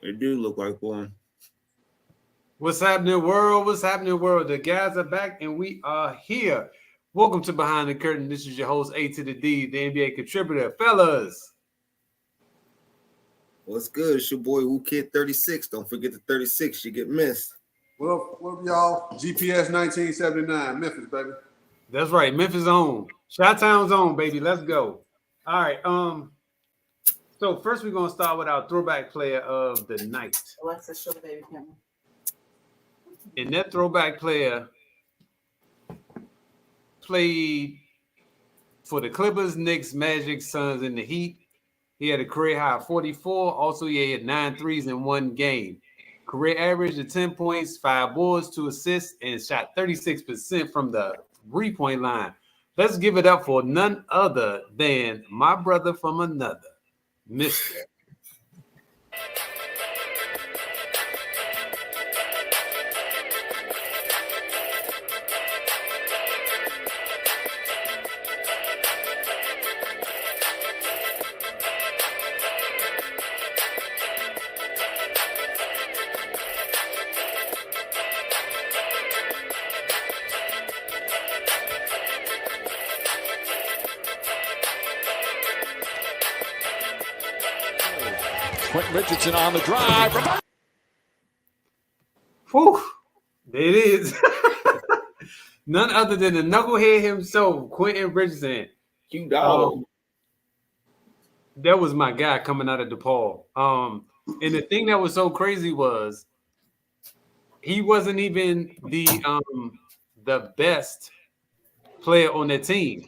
It do look like one. What's happening, world? What's happening, world? The guys are back and we are here. Welcome to Behind the Curtain. This is your host, A to the D, the NBA contributor. Fellas. What's good? It's your boy Wu Kid 36. Don't forget the 36. You get missed. What up, y'all? GPS 1979, Memphis, baby. That's right. Memphis on. Chi-Town's on, baby. Let's go. All right. So first we're gonna start with our throwback player of the night. Alexa, show the baby camera. And that throwback player played for the Clippers, Knicks, Magic, Suns, and the Heat. He had a career high of 44. Also, he had 9 threes in one game. Career average of 10 points, 5 boards, 2 assists, and shot 36% from the three-point line. Let's give it up for none other than my brother from another, Mr. Quentin Richardson on the drive. Whew, there it is. None other than the knucklehead himself, Quentin Richardson. Q dog. That was my guy coming out of DePaul. And the thing that was so crazy was he wasn't even the best player on that team.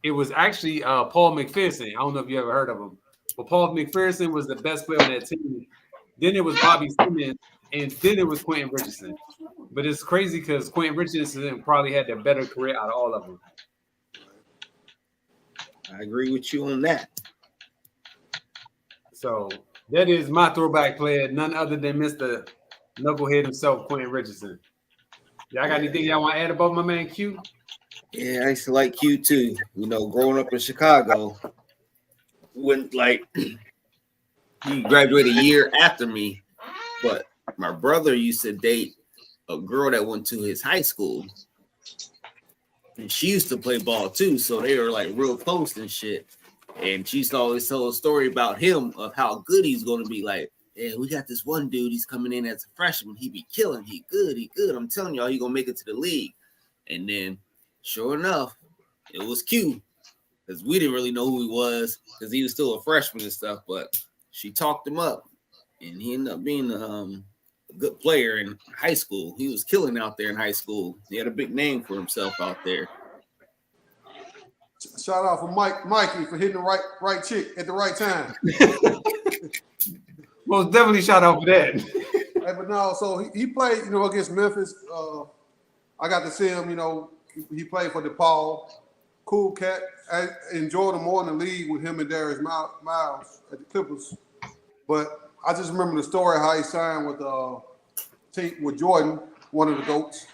It was actually Paul McPherson. I don't know if you ever heard of him. But Paul McPherson was the best player on that team. Then it was Bobby Simmons, and then it was Quentin Richardson. But it's crazy because Quentin Richardson probably had the better career out of all of them. I agree with you on that. So that is my throwback player, none other than Mr. Knucklehead himself, Quentin Richardson. Y'all got anything y'all want to add about my man Q? Yeah, I used to like Q too. You know, growing up in Chicago, when like he graduated a year after me, but my brother used to date a girl that went to his high school, and she used to play ball too, so they were like real close and shit. And she used to always tell a story about him of how good he's going to be. Like, yeah, we got this one dude, he's coming in as a freshman, he be killing, he good. I'm telling y'all, he gonna make it to the league. And then sure enough, it was Q. Because we didn't really know who he was because he was still a freshman and stuff, but she talked him up, and he ended up being a good player in high school. He was killing out there in high school. He had a big name for himself out there. Shout out for Mikey for hitting the right chick at the right time. Most definitely shout out for that. Hey, but no, so he played, against Memphis. I got to see him, he played for DePaul. Cool cat. I enjoyed him more in the league with him and Darius Miles at the Clippers. But I just remember the story how he signed with Jordan, one of the GOATs.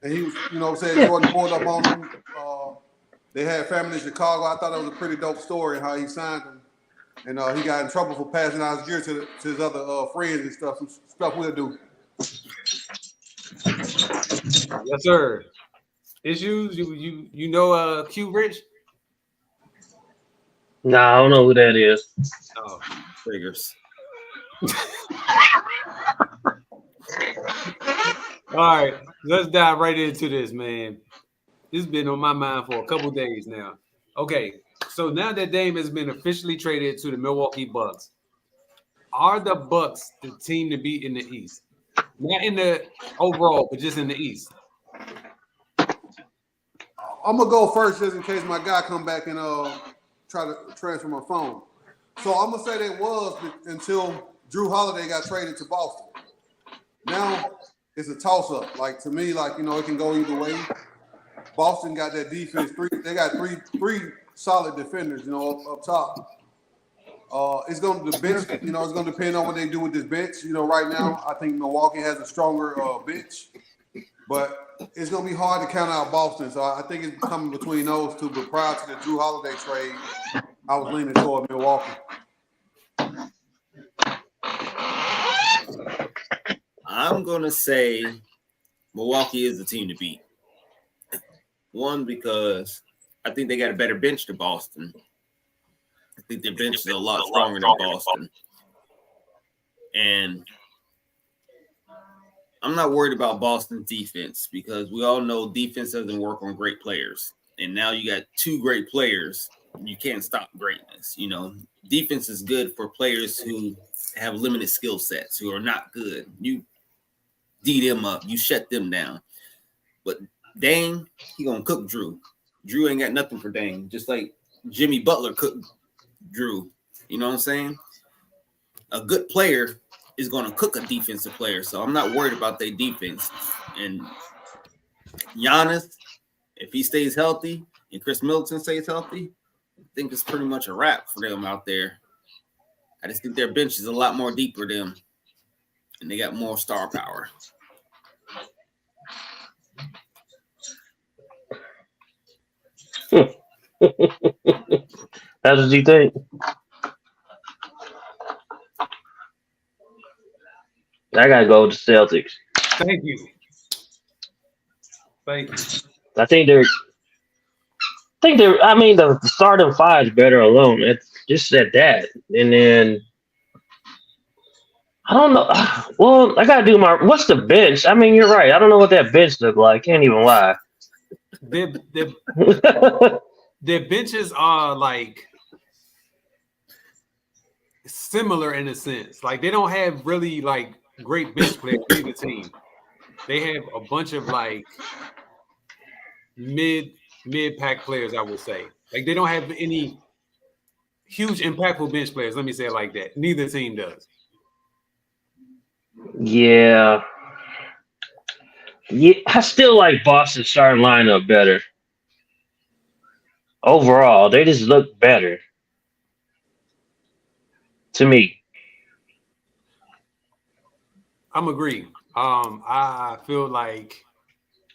And he was, saying Jordan pulled up on him. They had family in Chicago. I thought that was a pretty dope story how he signed him. And he got in trouble for passing out his gear to his other friends and stuff. Some stuff we'll do. Yes, sir. Issues? You know Q Rich? Nah, I don't know who that is. Oh, Figures. all right, let's dive right into this, man. This has been on my mind for a couple days now. Okay, so now that Dame has been officially traded to the Milwaukee Bucks, are the Bucks the team to beat in the East? Not in the overall, but just in the East. I'm gonna go first just in case my guy come back and try to transfer my phone. So I'm gonna say they was until Drew Holiday got traded to Boston. Now it's a toss-up. Like to me, it can go either way. Boston got that defense. They got three solid defenders, up top. It's going to the bench. It's going to depend on what they do with this bench. Right now I think Milwaukee has a stronger bench, but it's going to be hard to count out Boston. So I think it's coming between those two. But prior to the Drew Holiday trade, I was leaning toward Milwaukee. I'm gonna say Milwaukee is the team to beat. One, because I think they got a better bench than Boston. I think their bench is a lot stronger than Boston. And I'm not worried about Boston's defense because we all know defense doesn't work on great players. And now you got two great players. You can't stop greatness. You know, defense is good for players who have limited skill sets, who are not good. You D them up, you shut them down. But Dame, he gonna cook Drew. Drew ain't got nothing for Dame, just like Jimmy Butler cooked Drew. You know what I'm saying? A good player is gonna cook a defensive player, so I'm not worried about their defense. And Giannis, if he stays healthy and Chris Middleton stays healthy, I think it's pretty much a wrap for them out there. I just think their bench is a lot more deeper than them, and they got more star power. How does he think? I gotta go with the Celtics. Thank you. Thank you. I think they're. I mean, the starting five is better alone. It's just at that, and then I don't know. Well, I gotta do my. What's the bench? I mean, you're right. I don't know what that bench look like. Can't even lie. Their benches are like similar in a sense. Like they don't have really like great bench players for the team. They have a bunch of like mid-pack players, I would say. Like they don't have any huge impactful bench players. Let me say it like that. Neither team does. Yeah. I still like Boston's starting lineup better. Overall, they just look better to me. I'm agree. I feel like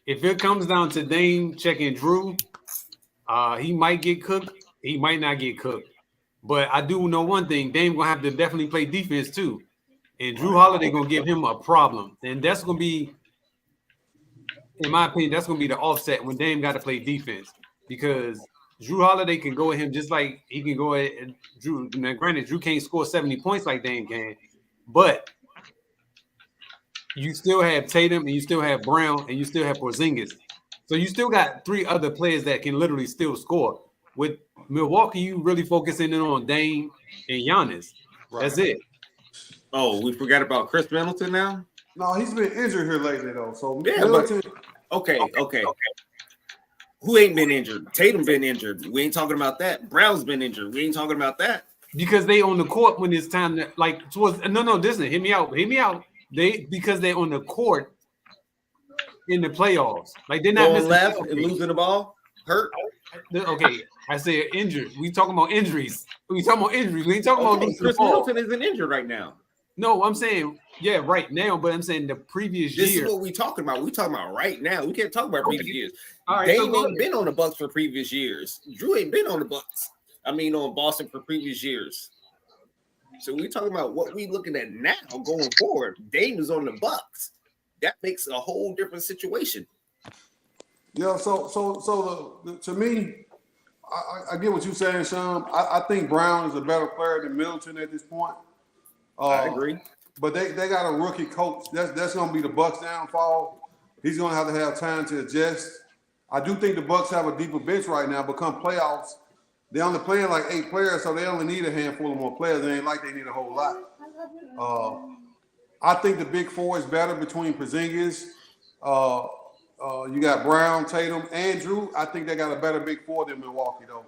if it comes down to Dame checking Drew, he might get cooked. He might not get cooked. But I do know one thing: Dame gonna have to definitely play defense too, and Drew Holiday gonna give him a problem, and that's gonna be, in my opinion, that's gonna be the offset when Dame got to play defense because Drew Holiday can go at him just like he can go at Drew. Now, granted, Drew can't score 70 points like Dame can, but you still have Tatum and you still have Brown and you still have Porzingis. So you still got three other players that can literally still score. With Milwaukee, you really focusing in on Dame and Giannis. Right. That's it. Oh, we forgot about Chris Middleton now? No, he's been injured here lately though. So yeah, Middleton, but okay. Who ain't been injured? Tatum been injured. We ain't talking about that. Brown's been injured. We ain't talking about that. Because they on the court when it's time to like towards listen, hear me out. Because they're on the court in the playoffs. Like they're not going left and losing the ball. Hurt. Okay, I said injured. We talking about injuries. We ain't talking about losing Chris the ball. Middleton isn't injured right now. No, I'm saying right now, but I'm saying the previous year. This is what we talking about. We talking about right now. We can't talk about previous years. All right, Dame ain't been on the Bucks for previous years. Drew ain't been on the Bucks. On Boston for previous years. So we're talking about what we looking at now going forward. Dame is on the Bucks. That makes a whole different situation. Yeah, to me, I get what you're saying, Sean. I think Brown is a better player than Middleton at this point. I agree. But they got a rookie coach. That's going to be the Bucks' downfall. He's going to have time to adjust. I do think the Bucks have a deeper bench right now. But come playoffs, they're only playing like 8 players, so they only need a handful of more players. It ain't like they need a whole lot. I think the big four is better between Porzingis. You got Brown, Tatum, and Drew. I think they got a better big four than Milwaukee, though.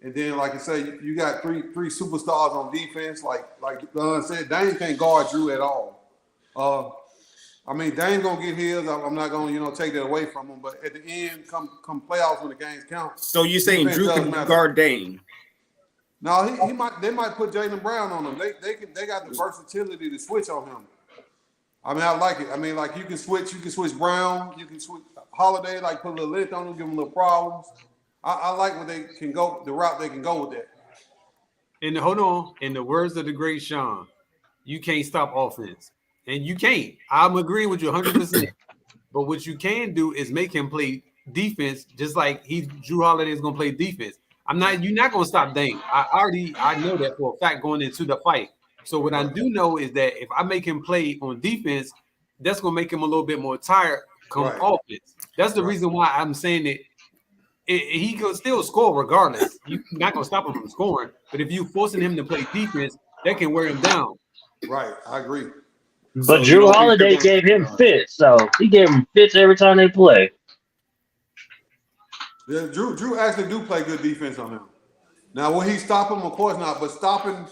And then, like I say, you got three superstars on defense. Like Don said, Dame can't guard Drew at all. Dame's gonna get his. I'm not gonna, take that away from him. But at the end, come playoffs when the games count. So you're saying Drew can guard Dame? No, he might. They might put Jaylen Brown on him. They got the versatility to switch on him. I like it. You can switch Brown. You can switch Holiday. Like put a little length on him, give him little problems. I like what they can go, the route they can go with that. And hold on, in the words of the great Sean, you can't stop offense. and you can't. I'm agreeing with you 100%. But what you can do is make him play defense, just like Drew Holiday is going to play defense. You're not going to stop Dame. I know that for a fact going into the fight. So what I do know is that if I make him play on defense, that's going to make him a little bit more tired come offense. That's the reason why I'm saying that he can still score regardless. You're not going to stop him from scoring. But if you're forcing him to play defense, that can wear him down. Right, I agree. But So Drew Holiday gave him fits, so he gave him fits every time they play. Yeah, Drew actually do play good defense on him. Now, will he stop him? Of course not. But stopping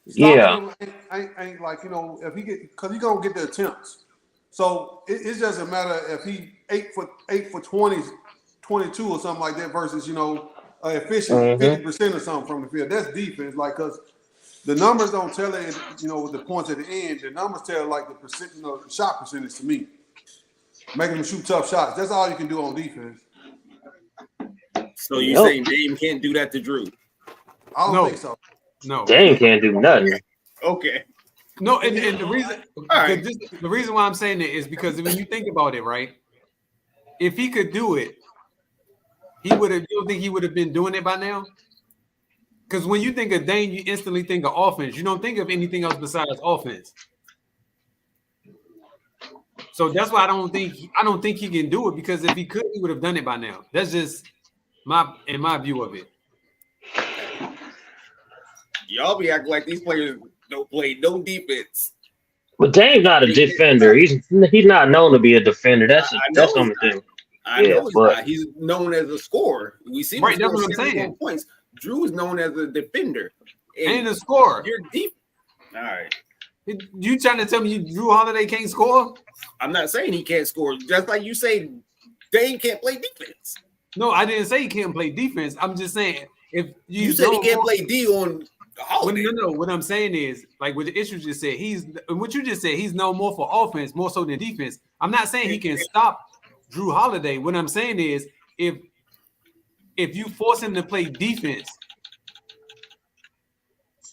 him ain't like, if he get, because he's gonna get the attempts. So it's just a matter if he 8 for 20, 22 or something like that versus efficient 50% or something from the field. That's defense, like, because the numbers don't tell it, with the points at the end. The numbers tell like the percent, shot percentage to me, making them shoot tough shots. That's all you can do on defense. So you saying Dame can't do that to Drew? I don't think so. No, Dame can't do nothing. Okay. No, and the reason, right. the reason why I'm saying that is because when you think about it, right? If he could do it, he would have. You don't think he would have been doing it by now? Because when you think of Dame, you instantly think of offense. You don't think of anything else besides offense. So that's why I don't think he can do it, because if he could, he would have done it by now. That's just my view of it. Y'all be acting like these players don't play no defense. But Dame's not a defender. He's not known to be a defender. That's the thing. I know he's not. He's known as a scorer. We see him Right, that's score what I'm 71 saying. points. Drew is known as a defender And a scorer. You're deep. All right. You trying to tell me Drew Holiday can't score? I'm not saying he can't score. Just like you say, Dame can't play defense. No, I didn't say he can't play defense. I'm just saying if you said he can't play D on Holiday. No. What I'm saying is, like what the issue just said, what you just said, he's known more for offense, more so than defense. I'm not saying he can stop Drew Holiday. What I'm saying is, if you force him to play defense,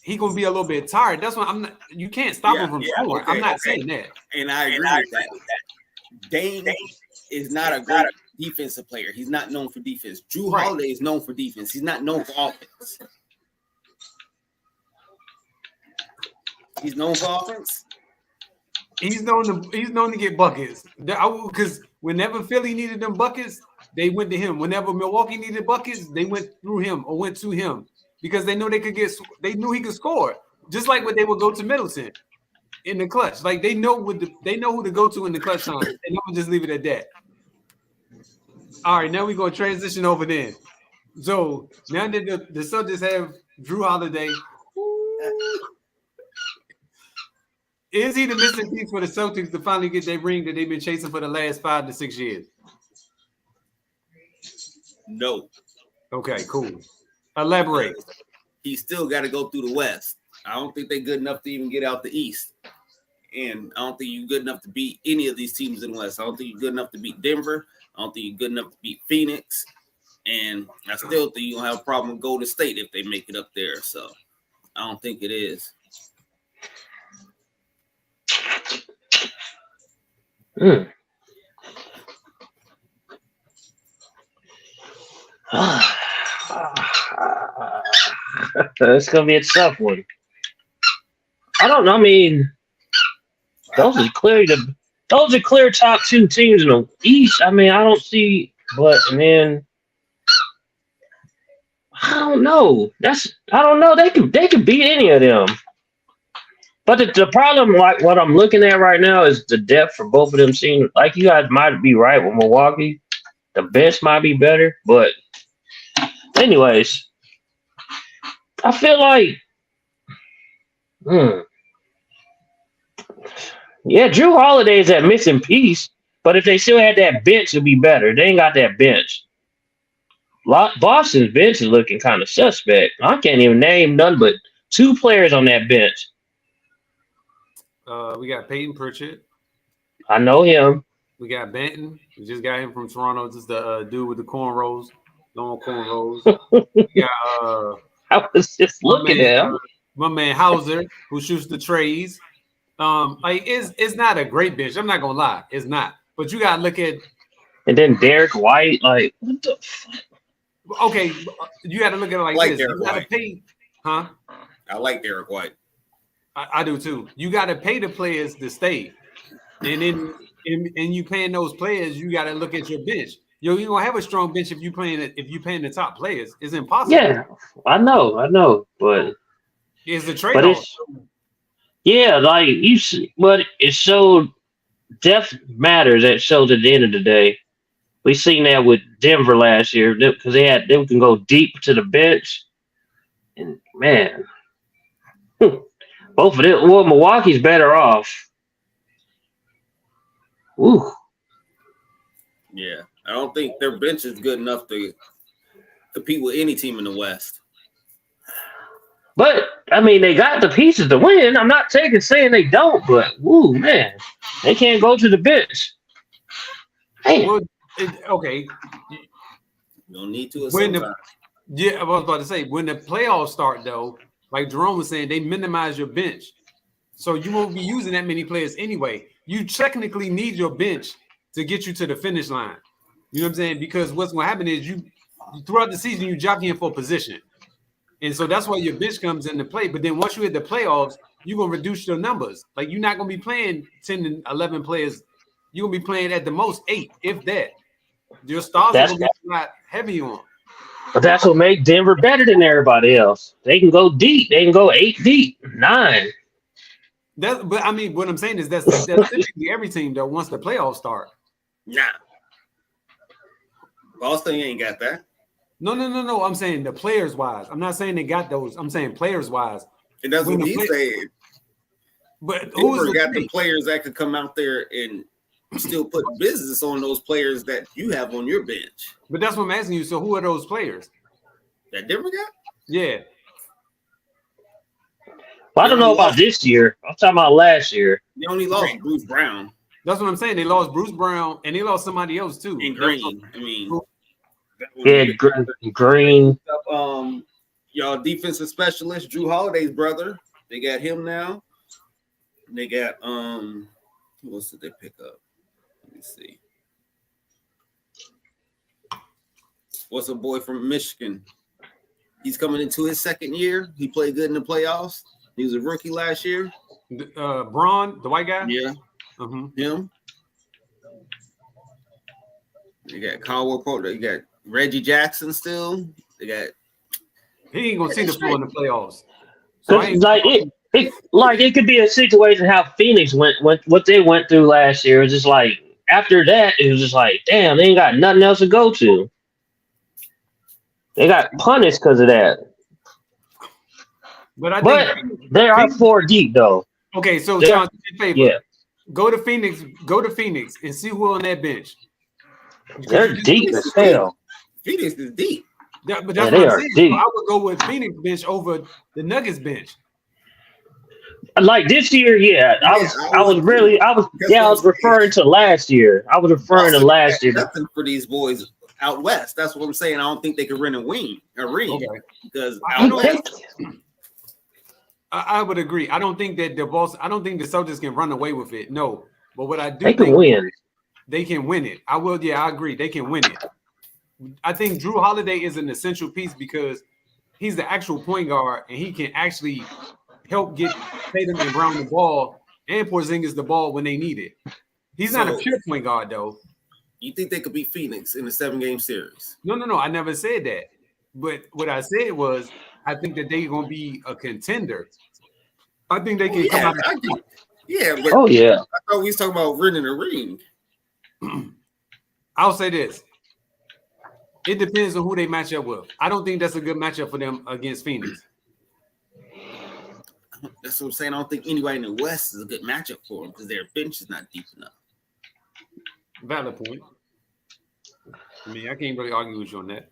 he gonna be a little bit tired. That's why I'm not. You can't stop him from scoring. Okay, I'm not saying that. And I agree with that. Dame is not a great defensive player. He's not known for defense. Drew Holiday is known for defense. He's not known for offense. He's known for offense. He's known to get buckets. Because whenever Philly needed them buckets, they went to him. Whenever Milwaukee needed buckets, they went through him or went to him because they knew they knew he could score. Just like when they would go to Middleton in the clutch. Like they know who to go to in the clutch time. And I'm gonna just leave it at that. All right, now we're gonna transition over then. So now that the Celtics have Drew Holiday. Is he the missing piece for the Celtics to finally get their ring that they've been chasing for the last 5 to 6 years? No. Okay, cool. Elaborate. He's still got to go through the West. I don't think they're good enough to even get out the East. And I don't think you're good enough to beat any of these teams in the West. I don't think you're good enough to beat Denver. I don't think you're good enough to beat Phoenix. And I still think you're going to have a problem with Golden State if they make it up there. So I don't think it is. It's gonna be a tough one. I don't know. I mean, those are clear top 2 teams in the East. I mean, I don't see, but man, I don't know. I don't know. They could beat any of them. But the problem, like what I'm looking at right now, is the depth for both of them. Seem like you guys might be right with Milwaukee. The bench might be better, but anyways, I feel like, yeah, Drew Holiday is that missing piece. But if they still had that bench, it'd be better. They ain't got that bench. Boston's bench is looking kind of suspect. I can't even name none but 2 players on that bench. We got Peyton Pritchard. I know him. We got Benton. We just got him from Toronto. Just the dude with the cornrows, long cornrows. We got I was just looking at him. My man Hauser, who shoots the trays. Like it's not a great bench. I'm not gonna lie, it's not. But you gotta look at And then Derek White, like what the fuck? okay, you gotta look at it like Like this. Derek You gotta White. pay, huh? I like Derek White. I do too. You gotta pay the players to stay. And then and you paying those players, you gotta look at your bench. You gonna have a strong bench if you paying the top players. It's impossible. Yeah, I know, but It's a but trade-off. it's yeah, like you see, but it's so depth matters. That shows at the end of the day. We seen that with Denver last year because they can go deep to the bench, and man, both of them. Well, Milwaukee's better off. Ooh, Yeah, I don't think their bench is good enough to compete with any team in the West. but I mean, they got the pieces to win. I'm not saying they don't, but ooh, man, they can't go to the bench. Hey, Well, okay. You don't need to. At When some the- time. Yeah, I was about to say when the playoffs start though, like Jerome was saying, they minimize your bench. So you won't be using that many players anyway. You technically need your bench to get you to the finish line. You know what I'm saying? Because what's going to happen is you throughout the season you jockeying for position, and so that's why your bench comes into play. But then once you hit the playoffs, you're gonna reduce your numbers. Like you're not gonna be playing 10 and 11 players. You're gonna be playing at the most 8, if that. Your stars are That's- gonna be not heavy on. but that's what makes Denver better than everybody else. They can go deep. They can go 8 deep, 9. But I mean, what I'm saying is that's typically every team though. Once the playoffs start, Nah. Boston ain't got that. no. I'm saying the players wise. I'm not saying they got those. I'm saying players wise. And that's When what the he's play- saying. But who's Denver the got the team? players that could come out there and still put business on those players that you have on your bench. But that's what I'm asking you. So who are those players? That Denver got? Yeah, Well, I don't know about this year. I'm talking about last year. They only lost Bruce Brown that's what I'm saying. They lost Bruce Brown and they lost somebody else too. and Green. I mean, Yeah, Green. Y'all defensive specialist, Drew Holiday's brother. They got him now. They got who else did they pick up? Let me see. What's a boy from Michigan? He's coming into his second year. He played good in the playoffs. He was a rookie last year. Braun, the white guy. Yeah, Mhm. him. They got Caldwell Pope. They got Reggie Jackson still. They got He ain't gonna see the floor in the playoffs. So I ain't, Like it could be a situation how Phoenix went what they went through last year. It's just like after that, it was just like, damn, they ain't got nothing else to go to. They got punished because of that. but I But think they are 4 deep though. okay. So they're- John, do me a favor. Yeah, Go to Phoenix and see who on that bench. they're deep as hell. Phoenix is deep. But Yeah, that's they what I'm are saying. deep. So I would go with Phoenix bench over the Nuggets bench. Like this year, yeah. I was referring to last year. I was referring to last year. Nothing for these boys out west. That's what I'm saying. I don't think they could rent a ring Okay. because I out don't west, I would agree. I don't think that the Celtics can run away with it. No, but what I do They can think win. they can win it. I will. Yeah, I agree. They can win it. I think Drew Holiday is an essential piece because he's the actual point guard and he can actually help get Tatum and Brown the ball and Porzingis the ball when they need it. He's not a So- pure point guard though. you think they could beat Phoenix in a 7-game series? No. I never said that. But what I said was I think that they're gonna be a contender. I think they can come out. But Oh yeah. I thought we was talking about renting a ring. I'll say this. It depends on who they match up with. I don't think that's a good matchup for them against Phoenix. That's what I'm saying. I don't think anybody in the West is a good matchup for them because their bench is not deep enough. Valid point. I mean, I can't really argue with you on that.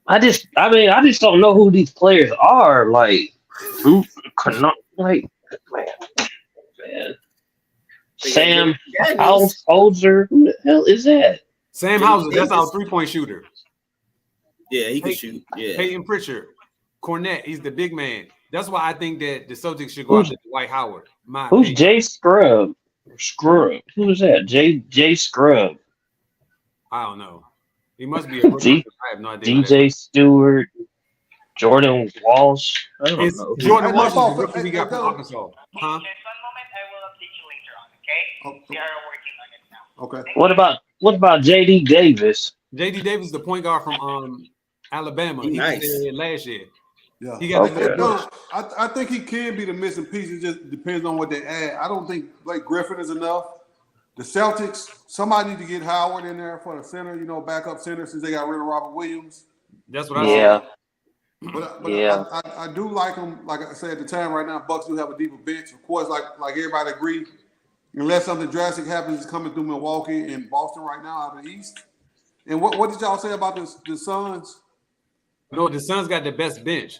I just don't know who these players are. Like, man. Sam Holzer. Who the hell is that? Sam Jimmy Hauser, that's our Davis. 3-point shooter. Yeah, he can Hey, shoot. Yeah. Peyton Pritchard, Cornette, he's the big man. That's why I think that the Celtics should go after Dwight Howard. Who's Jay Scrub? Scrub. Who's that? Jay Scrub. I don't know. He must be a rookie. I have no idea. DJ Stewart. Jordan Walsh. I don't know. Jordan Walsh is the rookie we got from Arkansas. Huh? Just 1 moment. I will update you later on. Okay? We are working on it now. Okay. What about JD Davis? JD Davis, the point guard from Alabama. He Nice. was there last year. Yeah. He got Okay. No, I think he can be the missing piece. It just depends on what they add. I don't think Blake Griffin is enough. The Celtics, somebody need to get Howard in there for the center, backup center since they got rid of Robert Williams. That's what I Yeah. said. But Yeah. I do like him. Like I said at the time, right now, Bucks do have a deeper bench. Of course, like everybody agree, unless something drastic happens, it's coming through Milwaukee and Boston right now out of the East. And what did y'all say about the Suns? No, the Suns got the best bench.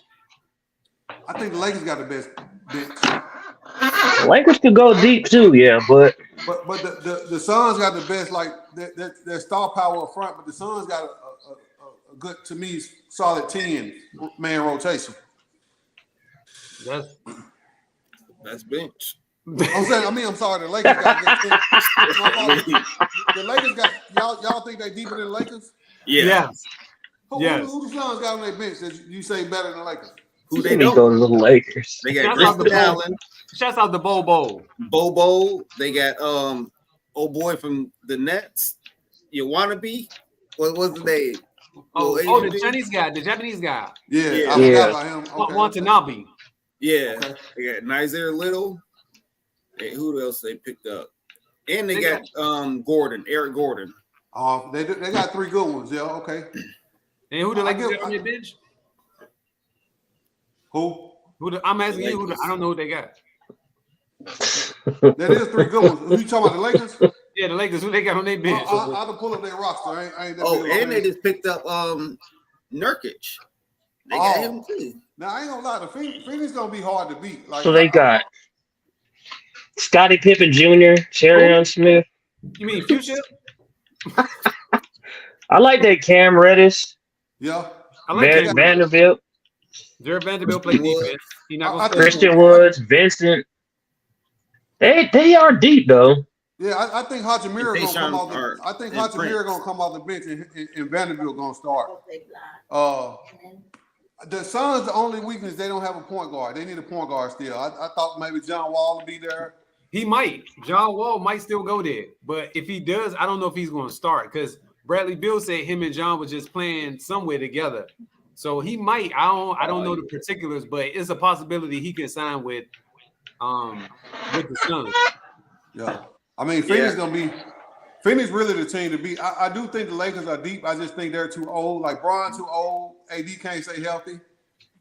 I think the Lakers got the best bench. Lakers could go deep too, yeah, but But the Suns got the best, like their star power up front. But the Suns got a good, to me, solid 10-man rotation. That's bench. I'm sorry, the Lakers got a good 10. The Lakers got y'all think they deeper than the Lakers? Yeah. Yes. Who the Suns got on their bench that you say better than the Lakers? Who they let me don't? go to the Lakers. They got Shout out to Grayson Bo. Allen, Shouts out to Bobo. Bobo. They got old boy from the Nets. You wanna be? What was the name? The Chinese guy, the Japanese guy. Yeah. I Yeah. forgot about him. Okay. Watanabe. Yeah. Okay. They got Nazir Little. Hey, who else they picked up? And they got Gordon, Eric Gordon. They got 3 good ones. Yeah. Okay. And who the I Lakers get- got on their bench? Who? I'm asking you. I don't know who they got. That is 3 good ones. Who you talking about, the Lakers? Yeah, the Lakers. Who they got on their bench? I'll pull up their roster. I ain't that Oh, big of a and they fan. just picked up Nurkic. They got him too. Now I ain't gonna lie, the Phoenix gonna be hard to beat. Like, So they got Scottie Pippen Jr., Cherry Smith. You mean Fuchsia? I like that Cam Reddish, Yeah. I like that. Vanderbilt, Jared Vanderbilt play defense. He not I gonna think- Christian Woods, Vincent. They are deep though. Yeah, I think Hachimura gonna come off Tayshaun the. I think and Hachimura Prince. gonna come off the bench and Vanderbilt gonna start. The Suns, the only weakness, they don't have a point guard. They need a point guard still. I thought maybe John Wall would be there. He might. John Wall might still go there, but if he does, I don't know if he's going to start because Bradley Beal said him and John were just playing somewhere together. So he might. I don't know the particulars, but it's a possibility he can sign with the Suns. Yeah. I mean, Phoenix really the team to beat. I do think the Lakers are deep. I just think they're too old. Like Bron too old. AD can't stay healthy.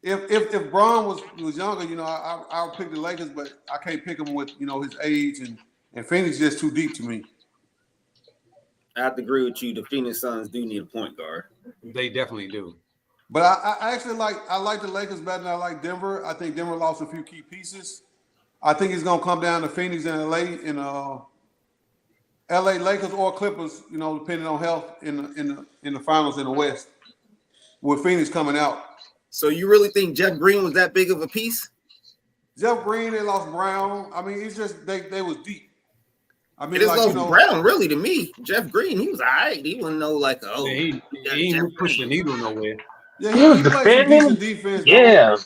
If Bron was younger, I'll pick the Lakers, but I can't pick him with his age and Phoenix just too deep to me. I have to agree with you. The Phoenix Suns do need a point guard. They definitely do. But I actually like the Lakers better than I like Denver. I think Denver lost a few key pieces. I think it's gonna come down to Phoenix and LA Lakers or Clippers, depending on health in the finals in the West. With Phoenix coming out. So you really think Jeff Green was that big of a piece? Jeff Green, they lost Brown. I mean, it's just they was deep. I mean, It is Brown, really, to me. Jeff Green, he was all right. He wasn't He ain't pushed the needle nowhere. Yeah, He was played some defending. decent defense. Yeah.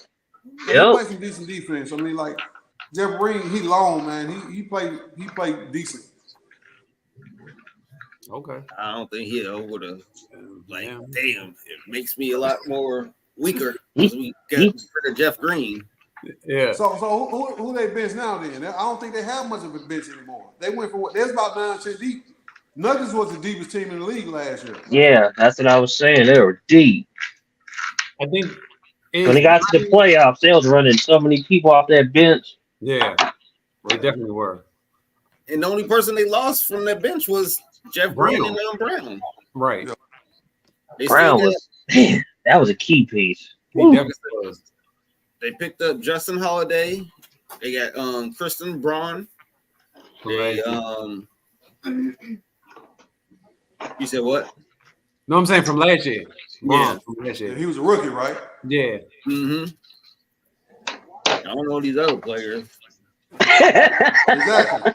He Yep. played some decent defense. I mean, like Jeff Green, he long, man. He played decent. Okay. I don't think he would have. Like, Yeah. damn, it makes me a lot more weaker because we got rid of Jeff Green. Yeah. So who they bench now then? I don't think they have much of a bench anymore. They went for what? There's about 9-10 deep. Nuggets was the deepest team in the league last year. Yeah, that's what I was saying. They were deep. I think When they got to the playoffs, they was running so many people off that bench. Yeah, they definitely were. And the only person they lost from that bench was Jeff Green and Brown. Right. Yeah. They Brown still was, man, that was a key piece. He Woo. definitely was. They picked up Justin Holiday. They got Kristen Braun. They you said what? No, I'm saying from last year. Yeah. From last Yeah, year. he was a rookie, right? Yeah. Mm-hmm. I don't know these other players. Exactly.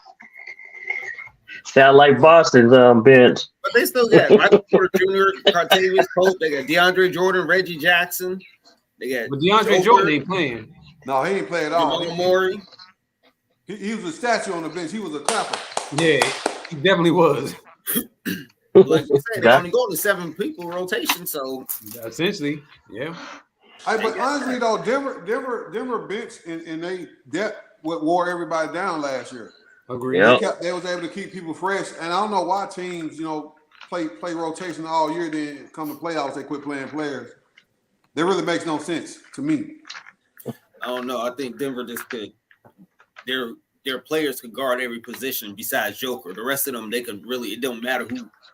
Sound like Boston's bench. But they still got Michael Porter Jr., Cartavius Pope. They got DeAndre Jordan, Reggie Jackson. They got But DeAndre Jordan ain't playing. No, he ain't play at all. Jamal Murray. He was a statue on the bench. He was a clapper. Yeah, he definitely was. Like you said, they only go to 7 people rotation, so Essentially, yeah. But honestly though, Denver bench and they depth what wore everybody down last year. Agreed. Yep. They was able to keep people fresh, and I don't know why teams, play rotation all year. Then come to playoffs, they quit playing players. That really makes no sense to me. I don't know. I think Denver just could. Their players could guard every position besides Joker. The rest of them, they could really. It don't matter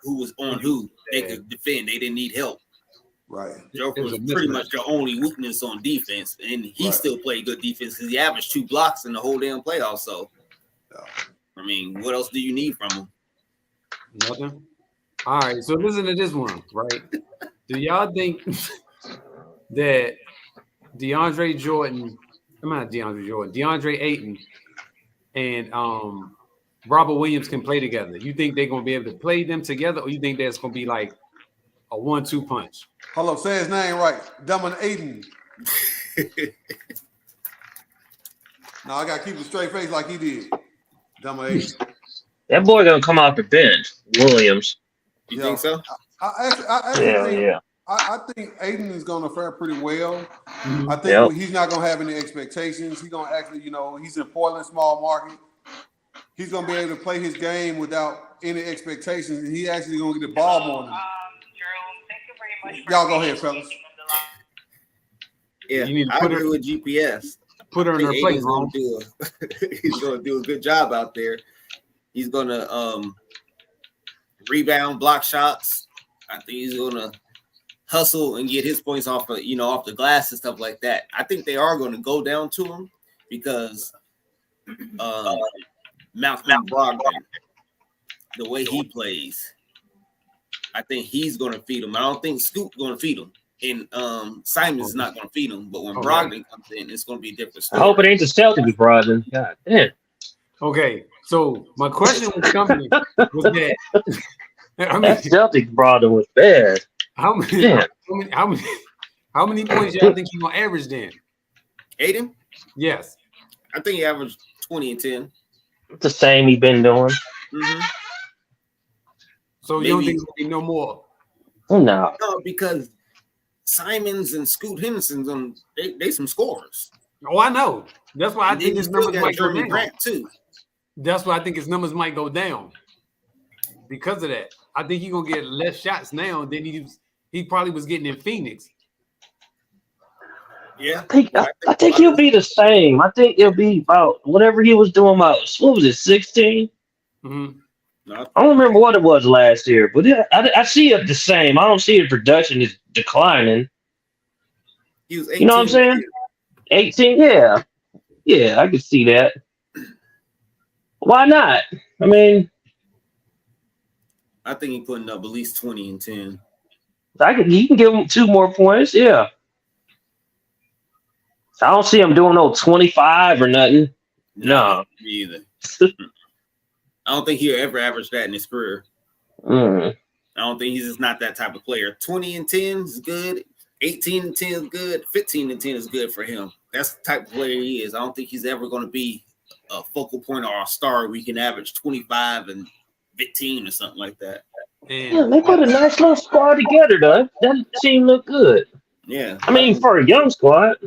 who was on who. They could defend. They didn't need help. Right. Joker was pretty much the only weakness on defense, and he still played good defense because he averaged 2 blocks in the whole damn playoffs. So, I mean, what else do you need from him? Nothing. All right. So listen to this one, right? Do y'all think that DeAndre Ayton and Robert Williams can play together? You think they're gonna be able to play them together, or you think that's gonna be like a 1-2 punch? Hold up, say his name right. Dummin Aiden. No, I gotta keep a straight face like he did. Dummin Aiden. That boy gonna come off the bench, Williams. You think so? I think Aiden is going to fare pretty well. I think he's not going to have any expectations. He's going to actually, he's in Portland, small market. He's going to be able to play his game without any expectations, and he actually going to get the ball more than him. Jerome, thank you very much. Y'all go ahead, fellas. Yeah, You need to I put agree her- with GPS. Put her in her place, He's Ron. going to do a good job out there. He's going to rebound, block shots. I think he's going to hustle and get his points off of, off the glass and stuff like that. I think they are going to go down to him because Malcolm Brogdon, the way he plays, I think he's going to feed him. I don't think Scoot's going to feed him. And Simon's not going to feed him. But when Brogdon comes in, it's going to be a different I story. hope it ain't the Celtics, Brogdon. God damn. Okay, so my question was coming was that That Celtics Brogdon was bad. how many points y'all think he's gonna average then? Aiden, Yes. I think he averaged 20 and 10. It's the same he been doing. Mm-hmm. So you don't Maybe. think it's gonna be no more? No. No, because Simons and Scoot Henderson's they some scorers. Oh, I know. That's why I And think then you his still numbers got might go Jeremy down. Grant too. That's why I think his numbers might go down because of that. I think he's gonna get less shots now than he probably was getting in Phoenix. Yeah, I think he'll be the same. I think it'll be about whatever he was doing. About what was it, 16? Mm-hmm. no, I don't remember what it was last year, but I see it the same. I don't see the production is declining. he was 18. You know what I'm saying? 18, yeah. Yeah, I can see that. Why not? I mean, I think he's putting up at least 20 and 10. you can give him 2 more points, yeah. I don't see him doing no 25 or nothing. No. Me either. I don't think he'll ever average that in his career. Mm. I don't think he's just not that type of player. 20 and 10 is good. 18 and 10 is good. 15 and 10 is good for him. That's the type of player he is. I don't think he's ever going to be a focal point or a star where he can average 25 and 15 or something like that. And Yeah, they put a nice little squad together, though. That team look good. Yeah. I mean, for a young squad.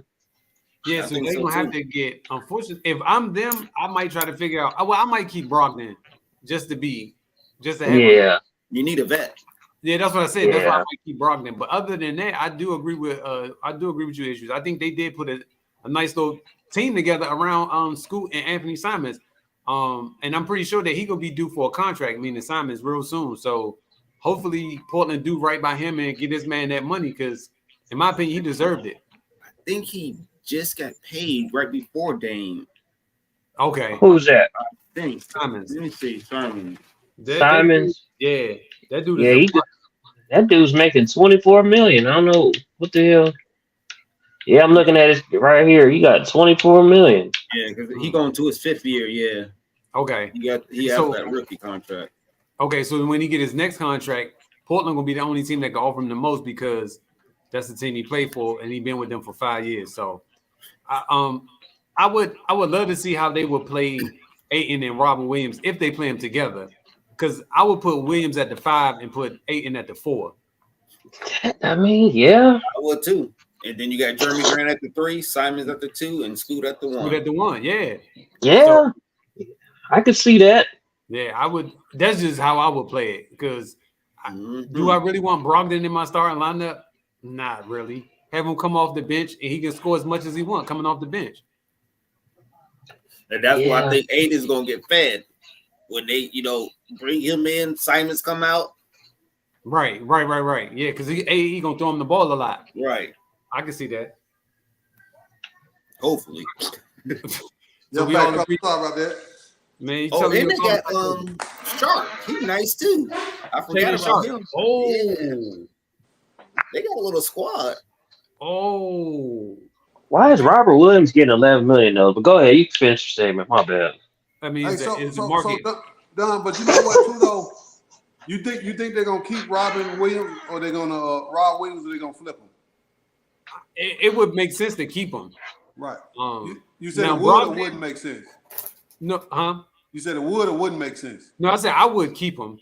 yeah, I so think they're so, gonna have too. to get. Unfortunately, if I'm them, I might try to figure out. Well, I might keep Brogdon just to have. Yeah. You need a vet. Yeah, that's what I said. That's why I Yeah. might keep Brogdon. But other than that, I do agree with you, issues. I think they did put a nice little team together around Scoot and Anthony Simons. And I'm pretty sure that he gonna be due for a contract, meaning Simons, real soon. So hopefully Portland do right by him and get this man that money because, in my opinion, he deserved it. I think he just got paid right before Dame. Okay, Who's that? I think. Simons. Let me see. Simon. Simons. Yeah, that dude. Yeah, Is that dude's making $24 million. I don't know what the hell. Yeah, I'm looking at it right here. He got 24 million. Yeah, because he going to his 5th year. Yeah, Okay. he has that rookie contract. Okay, so when he get his next contract, Portland gonna be the only team that can offer him the most because that's the team he played for, and he been with them for 5 years. So, I would love to see how they would play Ayton and Robin Williams if they play them together, because I would put Williams at the 5 and put Ayton at the 4. I mean, yeah. I would too. And then you got Jeremy Grant at the 3, Simons at the 2, and Scoot at the 1. Scoot at the 1, yeah. Yeah. So, I could see that. yeah, I would. That's just how I would play it. Because do I really want Brogdon in my starting lineup? Not really. Have him come off the bench and he can score as much as he wants coming off the bench. And that's why I think Ayton is gonna get fed when they, bring him in. Simons come out. Right. Yeah, because he gonna throw him the ball a lot. Right. I can see that. Hopefully. So we all agree. Sorry about that. Man, and they got Sharp. He's nice too. I forgot about him. Oh, yeah. They got a little squad. Oh. Why is Robert Williams getting 11 million though? But go ahead, you can finish your statement. My bad. I mean, Hey, it's the market. Don, but you know what too though? You think they're gonna keep Robin Williams, or they're gonna Rob Williams, or they're gonna flip him? It would make sense to keep him. Right. You said now, it would or wouldn't make sense. No, huh? You said it would or wouldn't make sense. No, I said I would keep him.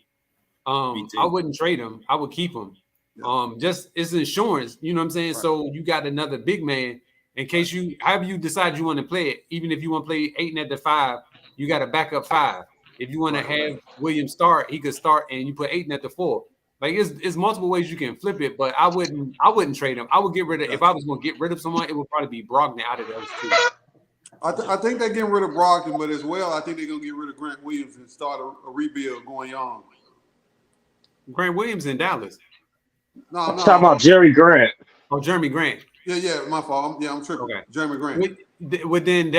Me too. I wouldn't trade him. I would keep him. Yeah. Just it's insurance. You know what I'm saying? Right. So you got another big man in case however you decide you want to play it. Even if you want to play Ayton at the 5, you got a backup 5. If you want to have Williams start, he could start, and you put Ayton at the 4. Like it's multiple ways you can flip it, but I wouldn't trade him. I would get rid of if I was going to get rid of someone, it would probably be Brogdon out of those 2. I think they're getting rid of Brogdon, but as well, I think they're gonna get rid of Grant Williams and start a rebuild going young. Grant Williams in Dallas. No, I'm talking about Jerry Grant. Oh, Jeremy Grant. Yeah, my fault. I'm tripping. Okay. Jeremy Grant. Then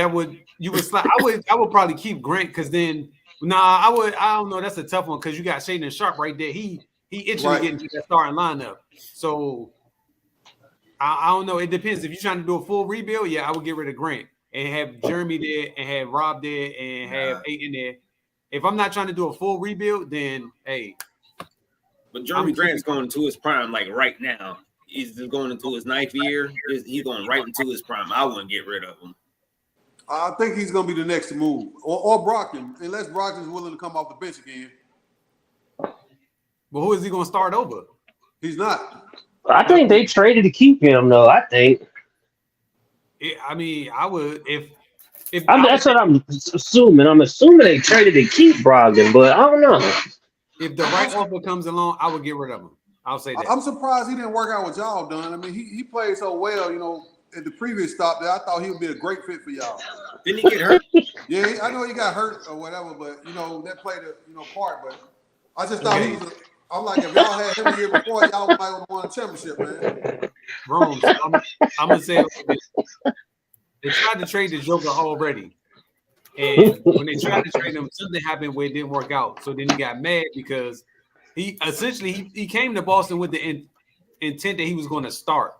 you would slide. I would probably keep Grant because then I don't know. That's a tough one because you got Shaedon Sharpe right there. He itching to get into that starting lineup. So I don't know. It depends. If you're trying to do a full rebuild, yeah, I would get rid of Grant and have Jeremy there and have Rob there and have Ayton there. If I'm not trying to do a full rebuild, then hey. But Jeremy Grant's going into his prime like right now. He's just going into his 9th year. He's going right into his prime. I wouldn't get rid of him. I think he's going to be the next to move. Or Brogdon, unless Brogdon's willing to come off the bench again. But who is he going to start over? He's not. I think they traded to keep him, though. I think. I mean, I would if that's what I'm assuming. I'm assuming they traded to keep Brogdon, but I don't know. If the right offer comes along, I would get rid of him. I'll say that. I'm surprised he didn't work out with y'all, Don. I mean, he played so well, at the previous stop there. I thought he would be a great fit for y'all. Didn't he get hurt? Yeah, I know he got hurt or whatever, but that played a part. But I just thought he was. I'm like, if y'all had him the year before, y'all might have won a championship, man. Wrong. So I'm gonna say they tried to trade the Joker already. And when they tried to trade him, something happened where it didn't work out. So then he got mad because he came to Boston with the intent that he was going to start,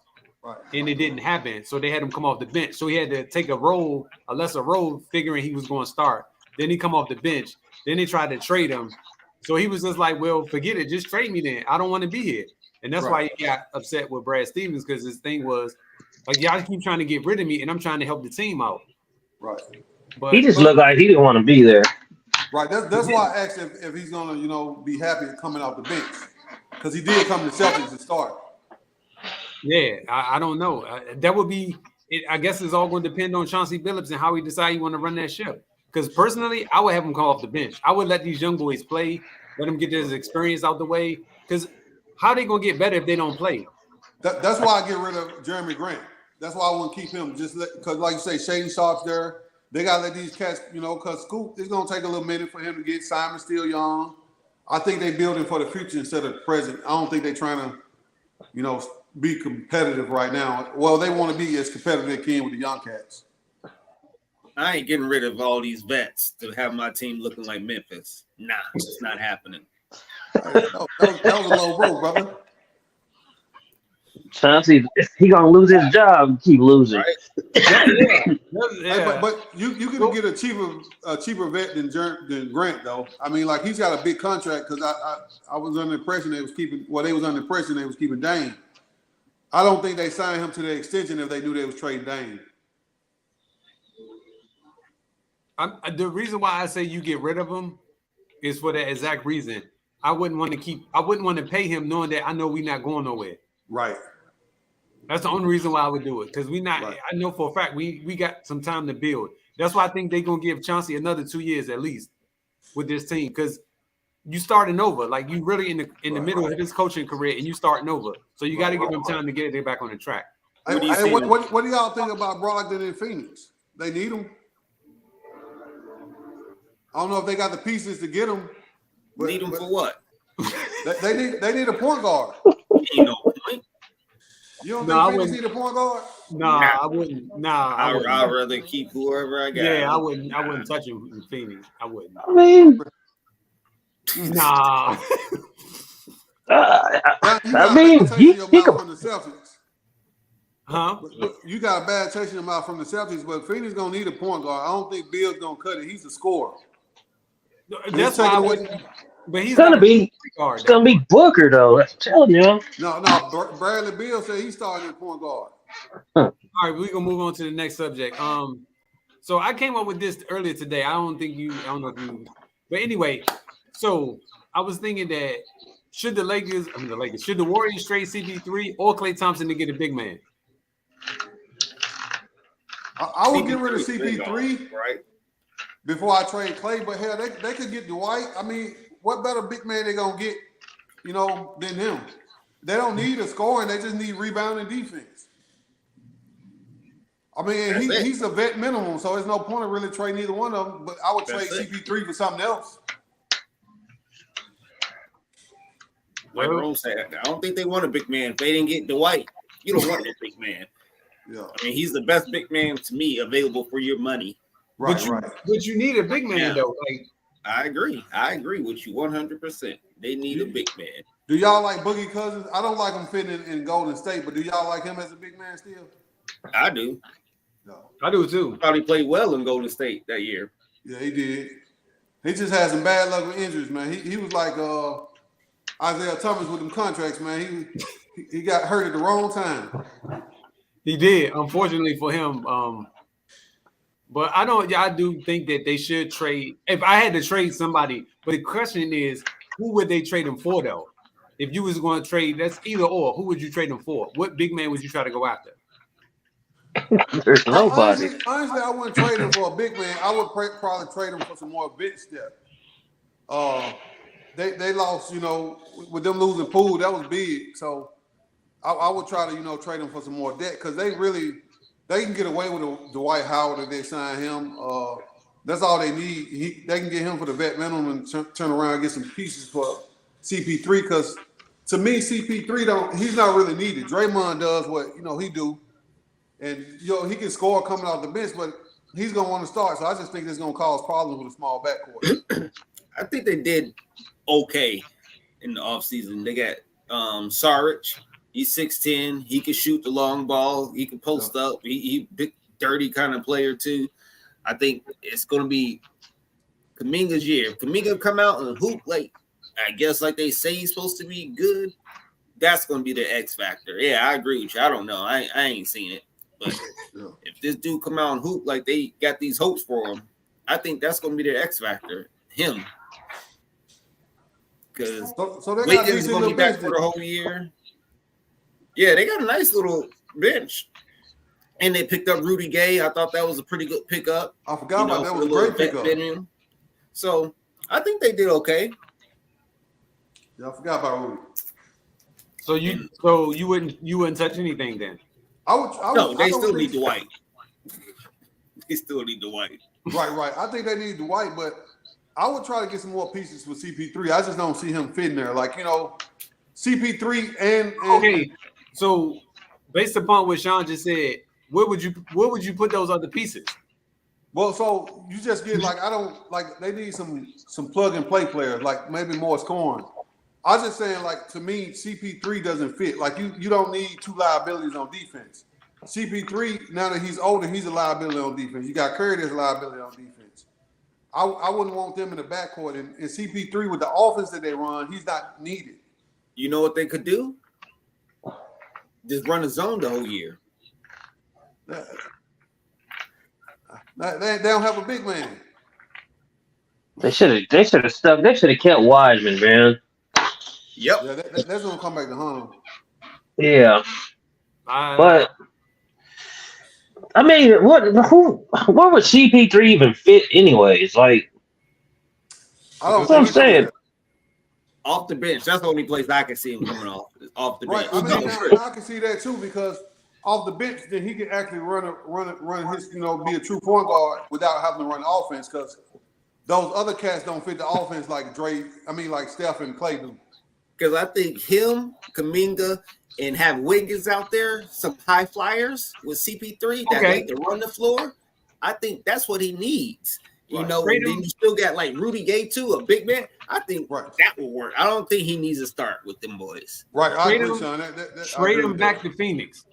right? And it didn't happen. So they had him come off the bench. So he had to take a lesser role, figuring he was going to start. Then he come off the bench. Then they tried to trade him. So he was just like, well, forget it. Just trade me then. I don't want to be here. And that's why he got upset with Brad Stevens, because his thing was, like, y'all keep trying to get rid of me, and I'm trying to help the team out. Right. But he just looked like he didn't want to be there. Right. That's why I asked if he's going to, be happy coming off the bench, because he did come to Celtics to start. Yeah, I don't know. That would be – I guess it's all going to depend on Chauncey Billups and how he decide he want to run that ship. Because personally, I would have him come off the bench. I would let these young boys play, let them get their experience out the way. Because how they going to get better if they don't play? That's why I get rid of Jeremy Grant. That's why I want to keep him. Just because, like you say, Shaedon Sharpe's there. They got to let these cats, because Scoop, it's going to take a little minute for him to get. Simon still young. I think they building for the future instead of the present. I don't think they're trying to, be competitive right now. Well, they want to be as competitive as they can with the young cats. I ain't getting rid of all these vets to have my team looking like Memphis. Nah, it's not happening. That was a low blow, brother. Chauncey, he gonna lose his job. Keep losing. Right? Hey, Yeah. but you can get a cheaper vet than Grant though. I mean, like he's got a big contract because I was under the impression they was keeping. Well, they was under the impression they was keeping Dame. I don't think they signed him to the extension if they knew they was trading Dame. The reason why I say you get rid of him is for that exact reason. I wouldn't want to pay him knowing that I know we're not going nowhere. Right. That's the only reason why I would do it. Because Right. I know for a fact we got some time to build. That's why I think they're gonna give Chauncey another 2 years at least with this team. Because you starting over. Like you really in the middle of his coaching career and you starting over. So you got to give him time to get it back on the track. Hey, what do y'all think about Brogdon in Phoenix? They need him. I don't know if they got the pieces to get him. But, Need him for what? They need a point guard. Ain't no point. You don't No, I think Phoenix wouldn't. need a point guard? Nah, I wouldn't. Nah, I wouldn't. I'd rather keep whoever I got. Yeah, I wouldn't touch him in Phoenix. I wouldn't. I mean, Nah. I mean, he could. from the Celtics. Huh? But you got a bad taste in your mouth from the Celtics, but Phoenix gonna need a point guard. I don't think Bill's gonna cut it. He's a scorer. That's why I wouldn't. But he's It's gonna not be. a guard. It's gonna be Booker though. I'm telling you. No, Bradley Beal said he's starting at point guard. All right, we're gonna move on to the next subject. So I came up with this earlier today. I don't know if you, but anyway, so I was thinking that should the Warriors trade CP3 or Klay Thompson to get a big man? I would get rid of CP3 right? before I trade Klay, but hell, they could get Dwight. I mean, what better big man they gonna get, than him? They don't need a scoring; they just need rebounding defense. I mean, he's a vet minimum, so there's no point of really trading either one of them. But I would trade CP3 for something else. Like Rome said, I don't think they want a big man. If they didn't get Dwight, you don't want a big man. Yeah, I mean, he's the best big man to me available for your money. right. But you need a big man though. Like I agree with you 100%. They need a big man. Do y'all like Boogie Cousins? I don't like him fitting in Golden State, but do y'all like him as a big man still? I do. No. I do too. Probably played well in Golden State that year. Yeah, he did. He just had some bad luck with injuries, man. He was like Isaiah Thomas with them contracts, man. He got hurt at the wrong time. He did, unfortunately for him. But I do think that they should trade. If I had to trade somebody, but the question is, who would they trade him for though? If you was going to trade, that's either or. Who would you trade him for? What big man would you try to go after? There's nobody. Honestly, I wouldn't trade him for a big man. I would probably trade him for some more bench depth. They lost, with them losing Poole, that was big. So I would try to, trade him for some more depth because they can get away with a Dwight Howard if they sign him. That's all they need. They can get him for the vet minimum and turn around and get some pieces for CP3 because to me, CP3 he's not really needed. Draymond does what, he do. And, he can score coming off the bench, but he's going to want to start. So I just think it's going to cause problems with a small backcourt. I think they did okay in the offseason. They got Saric. He's 6'10". He can shoot the long ball. He can post up. He big, dirty kind of player, too. I think it's going to be Kuminga's year. If Kuminga come out and hoop like they say he's supposed to be good, that's going to be the X factor. Yeah, I agree with you. I don't know. I ain't seen it. But if this dude come out and hoop like they got these hopes for him, I think that's going to be their X factor, him. Because so they got Wiggins is going to be back for the whole year. Yeah, they got a nice little bench. And they picked up Rudy Gay. I thought that was a pretty good pickup. I forgot about that. Was a great pickup. So I think they did okay. Yeah, I forgot about Rudy. So you wouldn't touch anything then? They still need Dwight. They still need Dwight. Right. I think they need Dwight, but I would try to get some more pieces with CP3. I just don't see him fitting there. Like, CP3 and okay. So based upon what Sean just said, where would you put those other pieces? Well, so you just get they need some plug and play players, like maybe more scoring. I was just saying, like, to me, CP3 doesn't fit. Like, you don't need two liabilities on defense. CP3, now that he's older, he's a liability on defense. You got Curry that's a liability on defense. I wouldn't want them in the backcourt. And CP3, with the offense that they run, he's not needed. You know what they could do? Just run a zone the whole year. They don't have a big man. They should have stuck. They should have kept Wiseman, man. Yep. Yeah, that's gonna come back to haunt them. Yeah, but I mean, where would CP3 even fit, anyways? Like, I don't that's what I'm saying. Off the bench. That's the only place I can see him coming off the bench. Right. I mean, now I can see that too, because off the bench, then he can actually run his, be a true point guard without having to run offense, because those other cats don't fit the offense like like Steph and Clay do. Because I think him, Kuminga, and have Wiggins out there, some high flyers with CP3 that like to run the floor. I think that's what he needs. You know, and then you still got like Rudy Gay too, a big man. I think that will work. I don't think he needs to start with them boys. Right, I agree, Sean. Trade him back to Phoenix.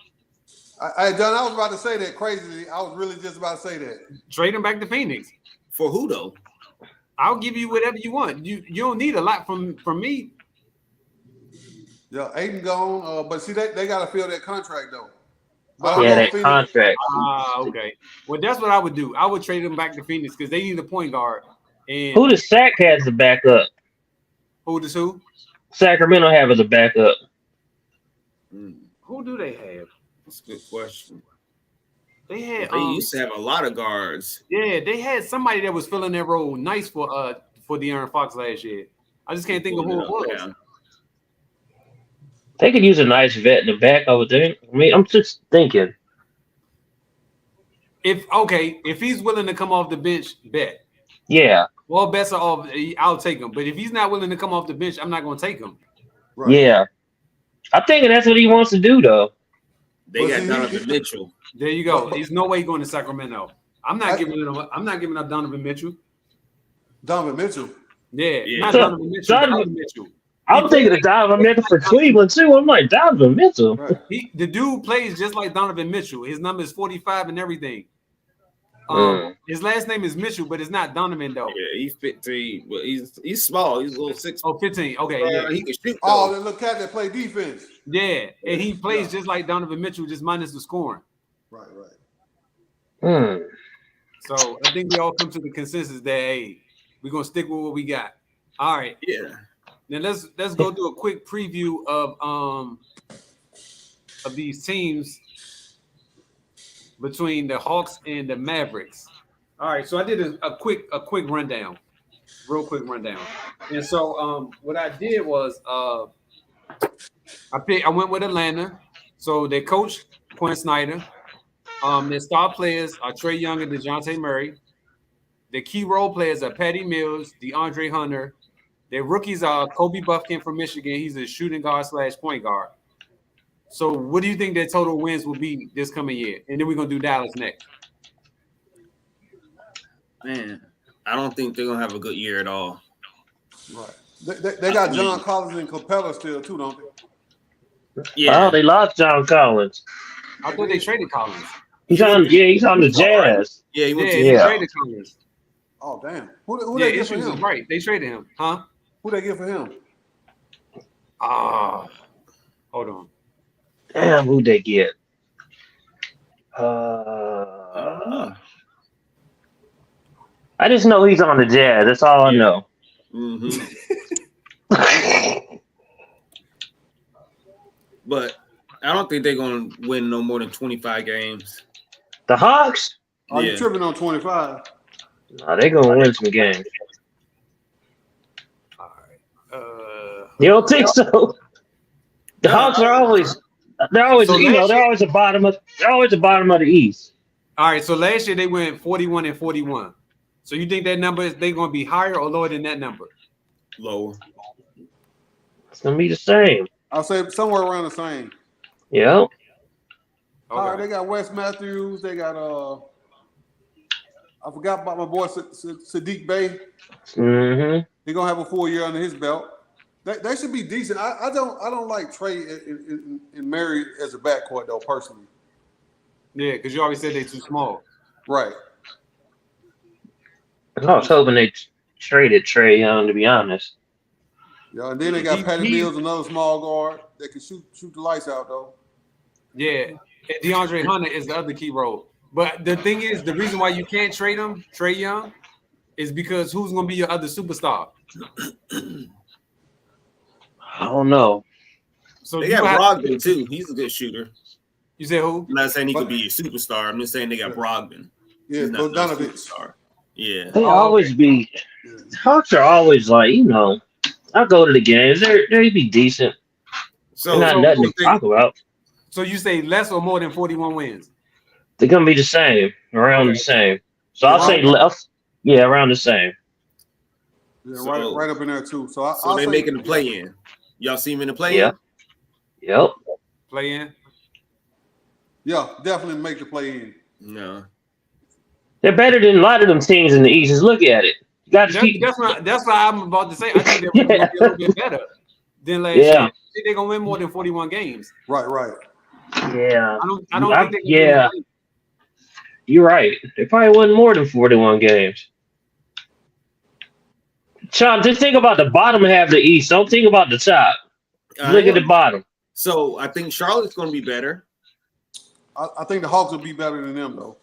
John, I was about to say that crazily. I was really just about to say that. Trade him back to Phoenix. For who though? I'll give you whatever you want. You don't need a lot from me. Yeah, Aiden gone, but see, they got to fill that contract though. Yeah, that contract. Okay. Well, that's what I would do. I would trade him back to Phoenix because they need a point guard. And who does Sac has the backup? Who does who? Sacramento have as a backup. Who do they have? That's a good question. They had. They used to have a lot of guards. Yeah, they had somebody that was filling that role nice for De'Aaron Fox last year. I just can't think of who it was. Yeah. They could use a nice vet in the back, I would think. I mean, I'm just thinking. If he's willing to come off the bench, bet. Yeah. Well, bets are off. I'll take him. But if he's not willing to come off the bench, I'm not going to take him. Right. Yeah. I'm thinking that's what he wants to do, though. They got Donovan Mitchell. There you go. There's no way going to Sacramento. I'm not giving up Donovan Mitchell. Donovan Mitchell. Yeah. Not Donovan Mitchell. Donovan Mitchell. I'm thinking of Donovan Mitchell for Cleveland too. I'm like, Donovan Mitchell. Right. The dude plays just like Donovan Mitchell. His number is 45 and everything. His last name is Mitchell, but it's not Donovan though. Yeah, he's 15, but he's small. He's a little 6. Oh, 15. Okay, yeah. He can shoot. Oh, that little cat that play defense. Yeah, and he plays just like Donovan Mitchell, just minus the scoring. Right. So I think we all come to the consensus that hey, we're gonna stick with what we got. All right. Yeah. Now let's go through a quick preview of these teams between the Hawks and the Mavericks. All right, so I did a quick rundown, real quick rundown. And so what I did was I went with Atlanta. So their coach Quinn Snyder. Their star players are Trae Young and DeJounte Murray. The key role players are Patty Mills, DeAndre Hunter. Their rookies are Kobe Buffkin from Michigan. He's a shooting guard / point guard. So what do you think their total wins will be this coming year? And then we're going to do Dallas next. Man, I don't think they're going to have a good year at all. Right. They got John Collins and Capella still too, don't they? Yeah. Oh, they lost John Collins. I thought they traded Collins. He's on the Jazz. Yeah, he went to they traded Collins. Oh, damn. Who they get for him? Right, they traded him. Huh? Who they get for him? Hold on. Damn, who'd they get? I just know he's on the Jazz. That's all I know. Mm-hmm. But I don't think they're going to win no more than 25 games. The Hawks? Are you tripping on 25? No, they're going to win some games. All right. You don't think so? The Hawks are always the bottom of the East. All right, so last year they went 41-41. So you think that number they're going to be higher or lower than that number? Lower. It's going to be the same. I'll say somewhere around the same. Yeah. Okay. All right, they got Wes Matthews. They got I forgot about my boy Sadiq Bey. Mm-hmm. He's gonna have a full year under his belt. They should be decent. I don't like Trey and Mary as a backcourt though personally. Yeah, because you always said they too small. Right. I was hoping they traded Trae Young, to be honest. Yeah, and then they got Patty Mills, another small guard that can shoot the lights out though. Yeah, and DeAndre Hunter is the other key role. But the thing is, the reason why you can't trade him, Trae Young, is because who's going to be your other superstar? I don't know. So They got Brogdon too. He's a good shooter. You said who? I'm not saying he could be a superstar. I'm just saying they got Brogdon. Yeah, He's not no Bogdanovich. superstar. Yeah. They always be Hawks are always like, I go to the games. They be decent. So They're not nothing to talk about. So you say less or more than 41 wins? They're gonna be the same, around the same. So I'll say less. Yeah, around the same. Yeah, So- right up in there too. So So they making the play in. Y'all see him in the play in? Yeah. Yep. Play in? Yeah, definitely make the play in. No. They're better than a lot of them teams in the East. Just look at it. You got to keep. That's what I'm about to say. I think they're going to be a little bit better than last year. I think they're going to win more than 41 games. Right. Yeah. I don't think they can yeah. win. You're right. They probably won more than 41 games. Sean, just think about the bottom half of the East. Don't think about the top. Look at the bottom. So I think Charlotte's going to be better. I think the Hawks will be better than them though.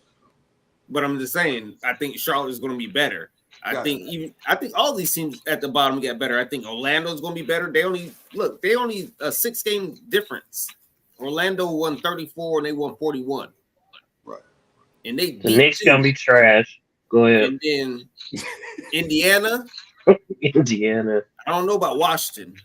But I'm just saying, I think Charlotte is going to be better. I Gotcha. think all these teams at the bottom get better. I think Orlando's going to be better. They only a 6-game difference. Orlando won 34 and they won 41. Right. And they The Knicks gonna be trash. Go ahead. And then Indiana. Indiana. I don't know about Washington.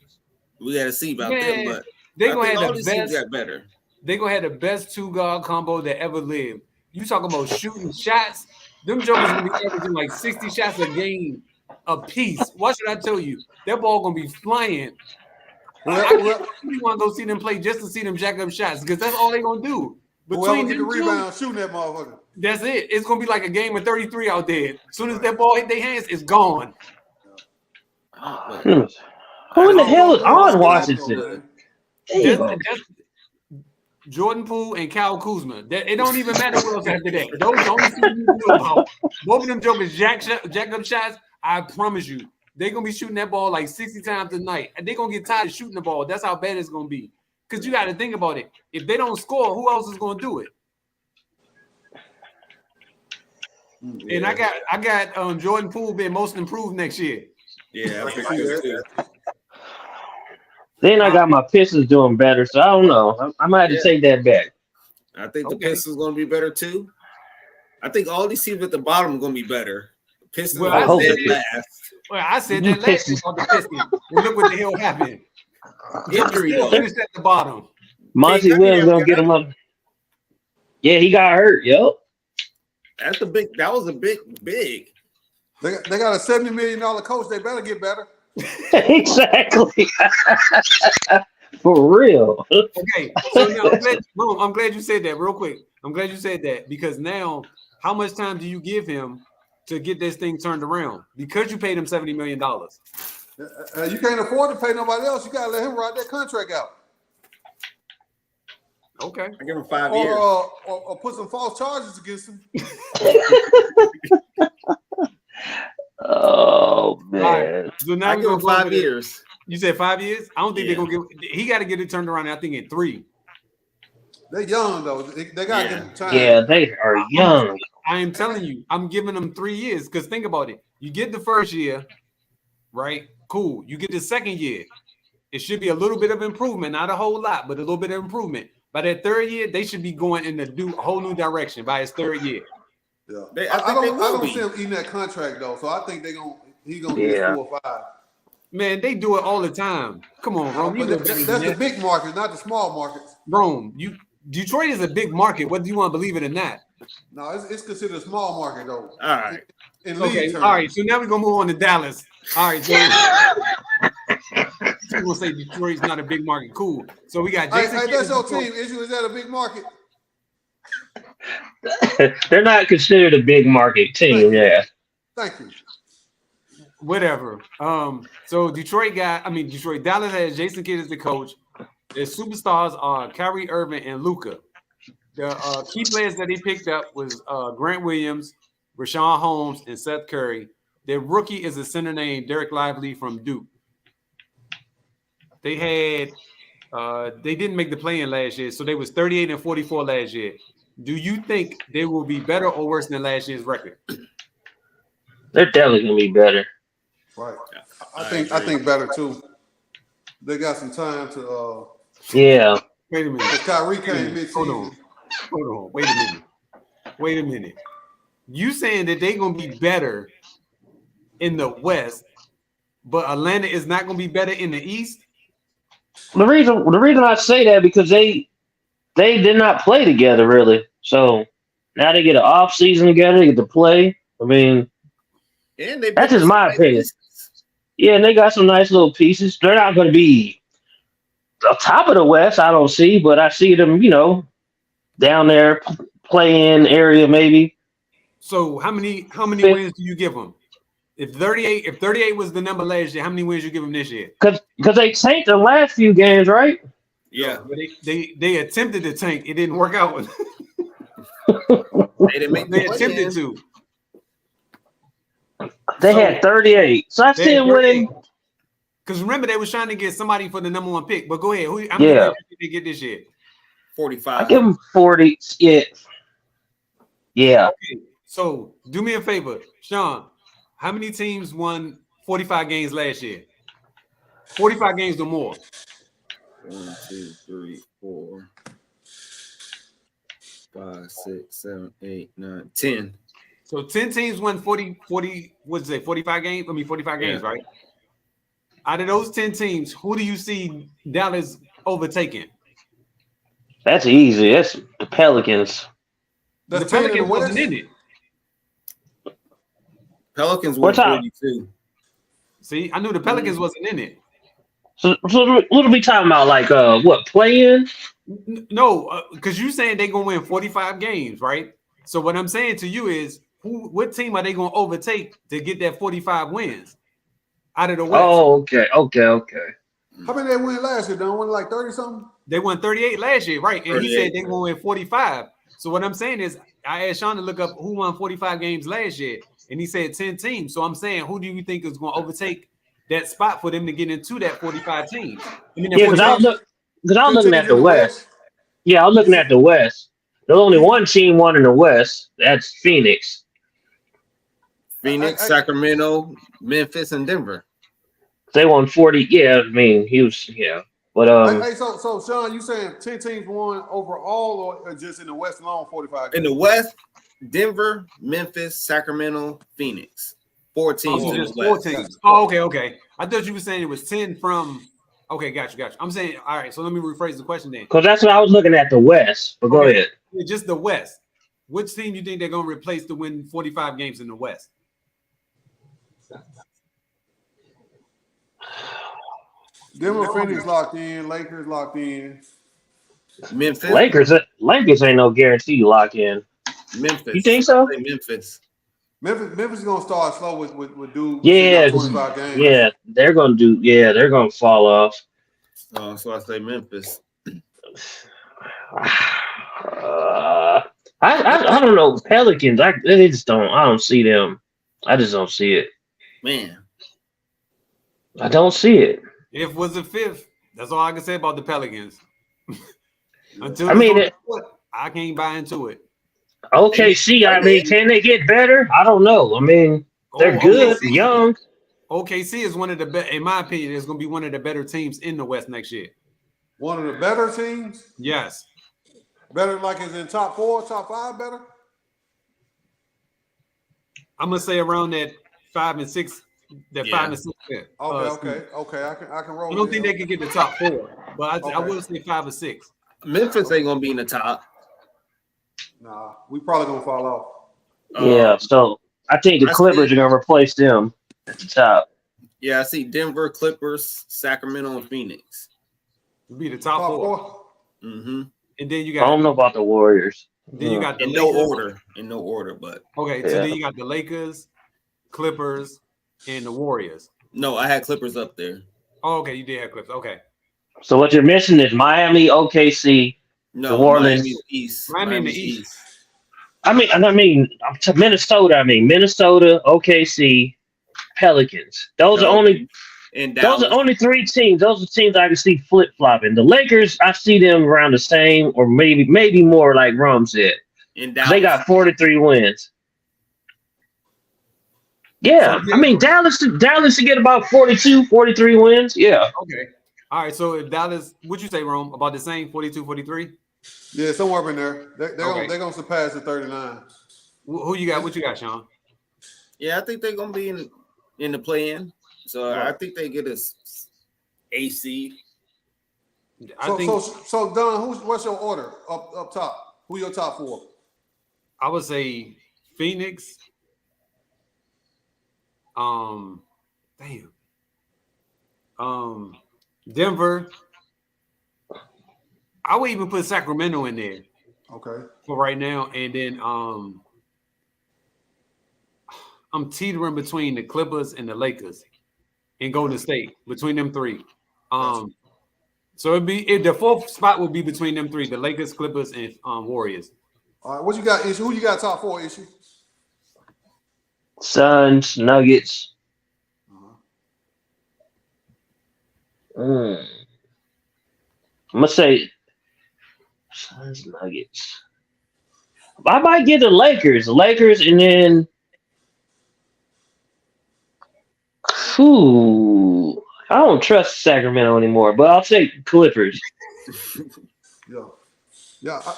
We got to see about them, but They I gonna think have all the these teams best. got better. They gonna have the best 2-guard combo that ever lived. You talking about shooting shots? Them jokers gonna be averaging like 60 shots a game a piece. What should I tell you? That ball gonna be flying. I really want to go see them play just to see them jack up shots because that's all they gonna do. Whoever Between get the them two, rebound, shooting that motherfucker. that's it. It's gonna be like a game of 33 out there. As soon as that ball hit their hands, it's gone. Who in the hell is on Washington? That's Jordan Poole and Kyle Kuzma. It don't even matter what else after that. Those are the only two you know about. Both of them jokers jack up shots. I promise you, they're gonna be shooting that ball like 60 times a night, and they're gonna get tired of shooting the ball. That's how bad it's gonna be. Because you got to think about it. If they don't score, who else is gonna do it? Yeah. And I got Jordan Poole being most improved next year. Yeah, I think so too. Then I got my Pistons doing better, so I don't know. I might have to take that back. I think the Pistons going to be better too. I think all these teams at the bottom are going to be better. The Pistons Well, are I hope dead it- last. Well, I said that last week on the Pistons. And look what the hell happened. Injury Still though. finished at the bottom. Monty Hey, Williams gonna got get him up. Yeah, he got hurt. Yep. That's the big. That was a big. They got a $70 million coach. They better get better. Exactly. For real. Okay, so now I'm glad you said that real quick. I'm glad you said that because now, how much time do you give him to get this thing turned around? Because you paid him $70 million. You can't afford to pay nobody else. You got to let him ride that contract out. Okay. I give him 5 years. Or put some false charges against him. Oh man. All right. So now I we're give him gonna go 5 over this. years. You said 5 years? I don't think Yeah. they're gonna give. He got to get it turned around. I think in 3. They're young, though. They got to give him time. Yeah, they are young. I am telling you, I'm giving them 3 years because think about it. You get the first year, right? Cool. You get the second year. It should be a little bit of improvement, not a whole lot, but a little bit of improvement. By that third year, they should be going in a whole new direction by his third year. Yeah. I think they I will don't be. see him eating that contract, though. So I think he's going to get 4 or 5. Man, they do it all the time. Come on, Rome. You But know that's better than the that. big market, not the small markets. Rome, Detroit is a big market, whether you want to believe it or not. No, it's considered a small market, though. All right. In league Okay, terms. all right. So now we're gonna move on to Dallas. All right, so people say Detroit's not a big market. Cool. So we got Hey, Jason. Kidd that's in your Detroit. team. Is that a big market? They're not considered a big market team. Yeah. Thank you. whatever. So Detroit, Dallas has Jason Kidd as the coach. Their superstars are Kyrie Irving and Luka. The key players that he picked up was Grant Williams, Rashawn Holmes, and Seth Curry. Their rookie is a center named Derek Lively from Duke. They didn't make the play-in last year, so they was 38 and 44 last year. Do you think they will be better or worse than last year's record? They're definitely gonna be better. Right. I think better too. They got some time to. Yeah. Wait a minute. Kyrie came mid-season. Hold on. Wait a minute. You saying that they're gonna be better in the West, but Atlanta is not gonna be better in the East? The reason I say that because they did not play together really. So now they get an off season together, they get to play. I mean, And they that's just my opinion. Yeah, and they got some nice little pieces. They're not going to be the top of the West, I don't see, but I see them, down there playing area maybe. So how many wins do you give them? If 38 was the number last year, how many wins you give them this year? Because they tanked the last few games, right? Yeah. But they attempted to tank. It didn't work out. They didn't make They the attempted play-in. to. They had 38. So I see them winning. Because remember, they was trying to get somebody for the number one pick. But go ahead. How many wins did they get this year? 45. I give them 40. Yeah. Okay. So do me a favor, Sean. How many teams won 45 games last year? 45 games or more. 1, 2, 3, 4, 5, 6, 7, 8, 9, 10. So 10 teams won 40, what's it, 45 games? 45 games, Yeah. right? Out of those 10 teams, who do you see Dallas overtaking? That's easy. That's the Pelicans. That's The 10 in the Pelicans West. wasn't in it. Pelicans won What time? 42. See, I knew the Pelicans wasn't in it. So what are we talking about? Like what, play-in? No, because you saying they're gonna win 45 games, right? So what I'm saying to you is, what team are they gonna overtake to get that 45 wins out of the West? Oh, okay. How many they win last year? Don't win like 30 something? They won 38 last year, right? And he 38, said they're gonna win 45. So what I'm saying is, I asked Sean to look up who won 45 games last year, and he said 10 teams. So I'm saying, who do you think is gonna overtake that spot for them to get into that 45 teams? Yeah, because I was looking at the West. Yeah, I was looking at the West. There's only one team won in the West. That's Phoenix. Phoenix, Sacramento, Memphis, and Denver. They won 40. Yeah, I mean, But Hey, so Sean, you saying 10 teams won overall or just in the West alone 45 In games? the West, Denver, Memphis, Sacramento, Phoenix. 4 teams Oh, in just the 4 West. teams. Oh, okay. I thought you were saying it was 10 from. Okay, got you. I'm saying, all right. So let me rephrase the question then. because that's what I was looking at the West. But go Okay. ahead. Just the West. Which team you think they're gonna replace to win 45 games in the West? Denver, Phoenix locked in. Lakers locked in. Memphis. Lakers ain't no guarantee you lock in. Memphis. You think so? I say Memphis. Memphis is gonna start slow with dudes. Yeah, 25 games. yeah, they're gonna fall off. So I say Memphis. I don't know Pelicans. I don't see them. I just don't see it. Man. I don't see it. If was a fifth, that's all I can say about the Pelicans. Until I mean, I can't buy into it. OKC, I mean, can they get better? I don't know. I mean, they're good, OKC. young. OKC is one of the best, in my opinion, is going to be one of the better teams in the West next year. One of the better teams? Yes. Better like is in top 4, top 5 better? I'm going to say around that 5 and 6. That Yeah. 5 and 6. Okay. I can roll. I don't think they can get the top 4, but I will say 5 or 6. Memphis ain't gonna be in the top. Nah, we probably gonna fall off. Yeah, so I think the I Clippers see. are gonna replace them at the top. Yeah, I see Denver, Clippers, Sacramento, and Phoenix. Be the top 4. Mm-hmm. And then you I got don't know about the Warriors. then you got the In no Lakers. order. In no order, but Okay, so Yeah. then you got the Lakers, Clippers, and the Warriors. No, I had Clippers up there. Oh, okay, you did have Clippers. Okay. So what you're missing is Miami, OKC, No, New Orleans. Miami's East. Miami in the Miami's East. I mean, to Minnesota. Minnesota, OKC, Pelicans. Those are only And Dallas. Those are only 3 teams. Those are teams I can see flip flopping. The Lakers, I see them around the same, or maybe more, like Rum said. In Dallas. They got 43 wins. Yeah, I mean Dallas to get about 42, 43 wins. Yeah. Okay. All right. So if Dallas, what'd you say, Rome? About the same 42, 43? Yeah, somewhere up in there. They're Okay. gonna surpass the 39. Who you got? What you got, Sean? Yeah, I think they're gonna be in the play-in. So Right. I think they get us AC. So Don, what's your order up top? Who your top 4? I would say Phoenix. Denver. I would even put Sacramento in there Okay. for right now, and then I'm teetering between the Clippers and the Lakers and Golden State, between them 3. So the 4th spot would be between them 3: the Lakers, Clippers, and Warriors. All right. What you got, Issue? Who you got top 4, Issue? Suns, Nuggets. I'm gonna say Suns, Nuggets. I might get the Lakers, and then I don't trust Sacramento anymore, but I'll take Clippers. Yeah.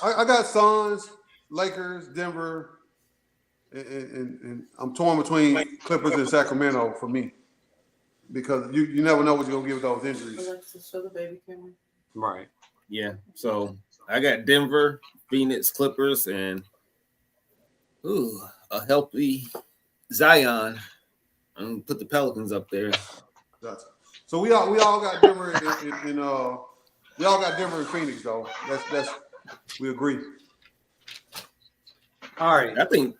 I got Suns, Lakers, Denver, and I'm torn between Clippers and Sacramento for me, because you never know what you're gonna get with those injuries. Right. Yeah. So I got Denver, Phoenix, Clippers, and a healthy Zion. I'm gonna put the Pelicans up there. Gotcha. So we all got Denver and we all got Denver and Phoenix though. That's we agree. All right. I think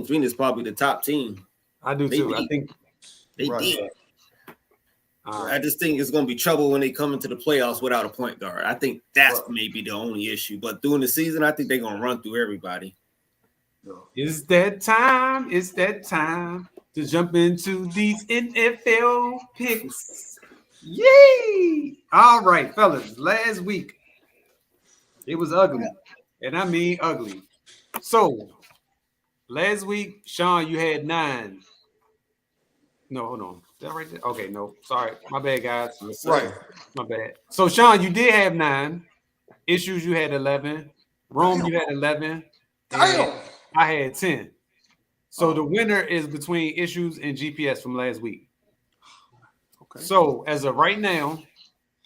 Phoenix is probably the top team. I do too. I think. They Right. did. All I right. just think it's going to be trouble when they come into the playoffs without a point guard. I think that's Right. maybe the only issue. But during the season, I think they're going to run through everybody. It's that time. It's that time to jump into these NFL picks. Yay! All right, fellas. Last week, it was ugly. And I mean ugly. So, last week, Sean, you had 9. No, hold on. Is that right there? Okay, no. Sorry. My bad, guys. Right. My bad. So, Sean, you did have 9. Issues, you had 11. Rome, you had 11. Damn. And I had 10. So the winner is between Issues and GPS from last week. Okay. So as of right now,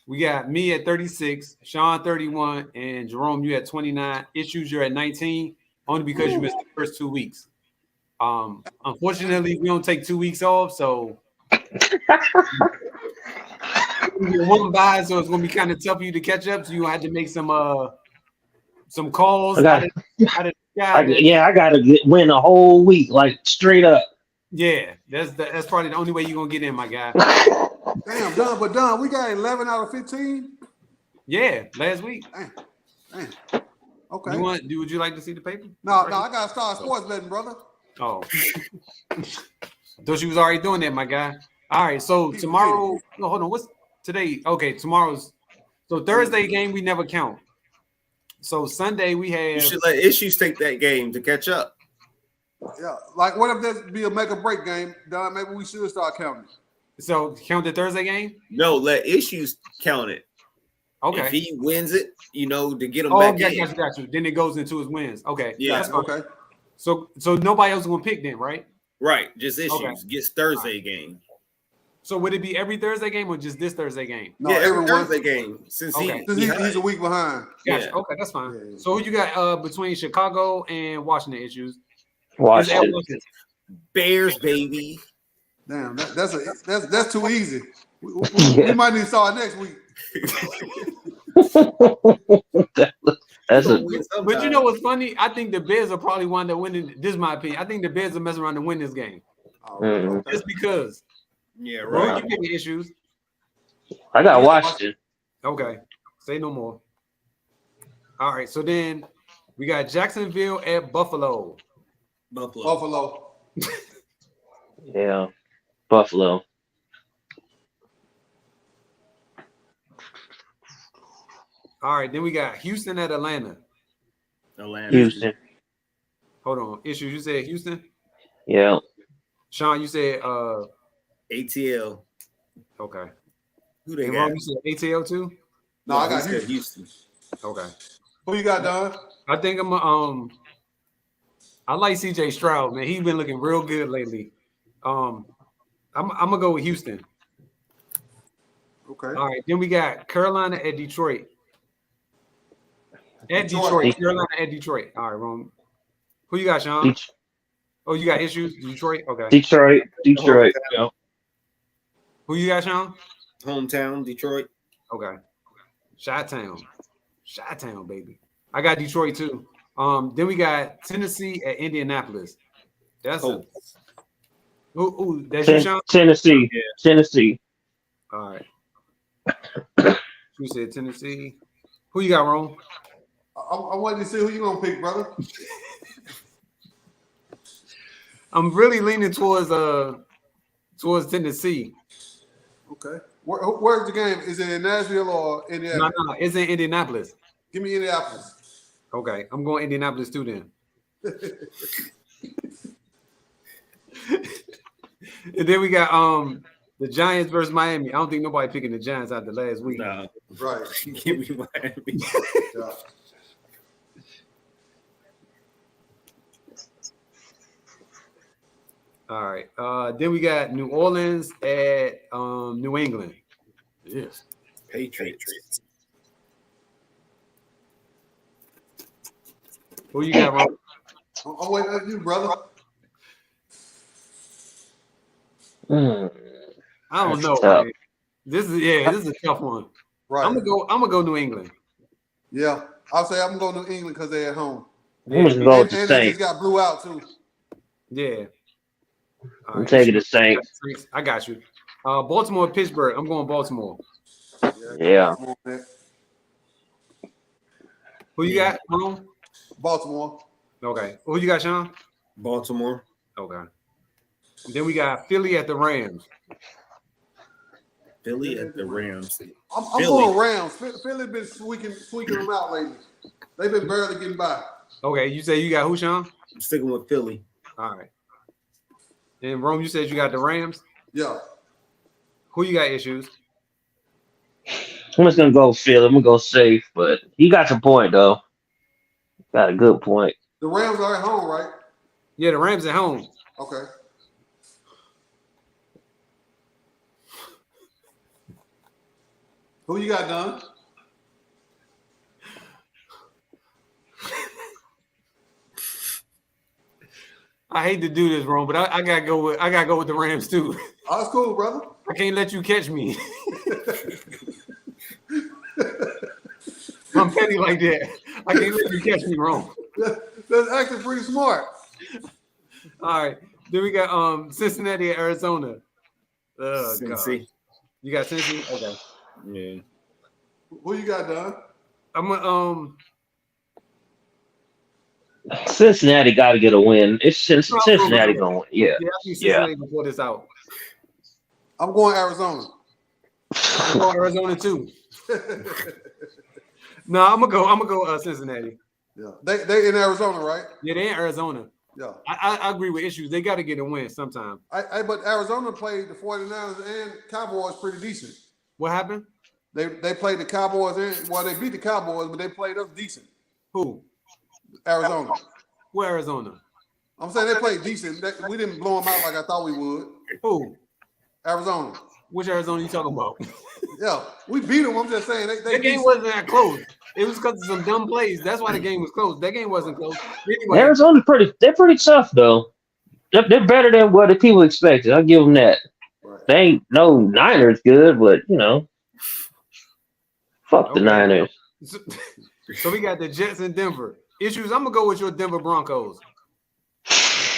we got me at 36, Sean 31, and Jerome, you at 29. Issues, you're at 19, only because you missed the first 2 weeks. Unfortunately, we don't take 2 weeks off, so one bye, so it's gonna be kind of tough for you to catch up. So you had to make some calls. I gotta win a whole week, like straight up. Yeah, that's probably the only way you're gonna get in, my guy. Damn, Don, we got 11 out of 15. Yeah, last week. Damn. Okay. Would you like to see the paper? No, I got to start sports betting, brother. Oh, thought you was already doing that, my guy. All right, so tomorrow. No, hold on. What's today? Okay, tomorrow's. So Thursday game we never count. So Sunday we have. You should let Issues take that game to catch up. Yeah. Like, what if there be a make or break game? Don, maybe we should start counting. So count the Thursday game. No, let Issues count it. Okay. If he wins it, to get him Oh, back got in. you. Then it goes into his wins. Okay. Yeah. That's fine. Okay. So nobody else will pick then, right? Right, just Issues. Okay. Gets Thursday game. So would it be every Thursday game or just this Thursday game? No, yeah, every everyone. Thursday game. Since Okay. He's a week behind. Gotcha. Yeah. Okay, that's fine. Yeah. So who you got between Chicago and Washington Issues? Washington. Bears, baby. Damn, that's too easy. We might need to start next week. That's a But you know what's funny? I think the Bears will probably wind up winning. This is my opinion. I think the Bears will mess around and win this game. Oh, Just because Yeah, Ron, right. you give me issues. I got Washington. Okay. Say no more. All right. So then we got Jacksonville at Buffalo. Buffalo. Yeah, Buffalo. All right. Then we got Houston at Atlanta. Atlanta. Houston. Hold on. Issues. You said Houston? Yeah. Sean, you said ATL. okay. Who they And got? Ron, you said ATL too? No, I got he said Houston. Okay. Who you got, Don? I think I'm I like CJ Stroud, man. He's been looking real good lately. I'm gonna go with Houston. Okay. All right, then we got Carolina at Detroit. At Detroit. Detroit. Carolina at Detroit. All right, Ron. Who you got, Sean? Oh, you got issues? Detroit? Okay. Detroit. Yeah. Who you got, Sean? Hometown, Detroit. Okay. Chi-Town, baby. I got Detroit too. Then we got Tennessee at Indianapolis. That's that's you, Sean? Tennessee. Yeah. Tennessee. All right. Who said Tennessee? Who you got, Ron? I wanted to see who you gonna pick, brother. I'm really leaning towards Tennessee. Okay. Where's the game? Is it in Nashville or Indiana? No, it's in Indianapolis. Give me Indianapolis. Okay, I'm going Indianapolis too then. And then we got the Giants versus Miami. I don't think nobody picking the Giants after last week. No. Right. Give me Miami. Yeah. All right. Then we got New Orleans at New England. Yes. Patriots. Who you got, Ron? I'm waiting on you, brother. I don't know. tough. Man. This is a tough one. Right. I'm gonna go New England. Yeah. I'll say I'm going to New England because they're at home. I'm just going with the And they Saints. just got blew out too. Yeah. All I'm right. taking the Saints. I got you. Baltimore, Pittsburgh. I'm going Baltimore. Yeah. Who you got, Ron? Baltimore. Okay. Who you got, Sean? Baltimore. Okay. And then we got Philly at the Rams. Philly at the Rams. I'm Philly. going Rams. Philly been squeaking them out lately. They've been barely getting by. Okay. You say you got who, Sean? I'm sticking with Philly. All right. And Rome, you said you got the Rams. Yeah. Who you got issues? I'm just gonna go Phil. I'm gonna go safe, but he got your point though. Got a good point. The Rams are at home, right? Yeah, the Rams at home. Okay. Who you got, Don? I hate to do this, Rome, but I gotta go with the Rams too. Oh, that's cool, brother. I can't let you catch me. I'm petty like that. I can't let you catch me, Rome. That's actually pretty smart. All right. Then we got Cincinnati, Arizona. Oh, God. Cincy. You got Cincinnati? Okay. Yeah. Who you got, Don? I'm Cincinnati got to get a win. It's Cincinnati gonna win. Yeah. I think Cincinnati can pull this out. I'm going Arizona. I'm going Arizona too. No, I'm gonna go Cincinnati. Yeah. They in Arizona, right? Yeah, they're in Arizona. Yeah. I agree with issues. They got to get a win sometime. But Arizona played the 49ers and Cowboys pretty decent. What happened? They played the Cowboys they beat the Cowboys, but they played us decent. Who? Arizona. Where Arizona? I'm saying they played decent. We didn't blow them out like I thought we would. Who? Arizona. Which Arizona you talking about? Yeah, we beat them. I'm just saying they That game decent. wasn't that close. It was because of some dumb plays. That's why the game was close. That game wasn't close. Anyway, Arizona's they're pretty tough though. They're better than what the people expected. I'll give them that. Right. They ain't no Niners good, but fuck the Okay. Niners. So we got the Jets in Denver. Issues. I'm gonna go with your Denver Broncos.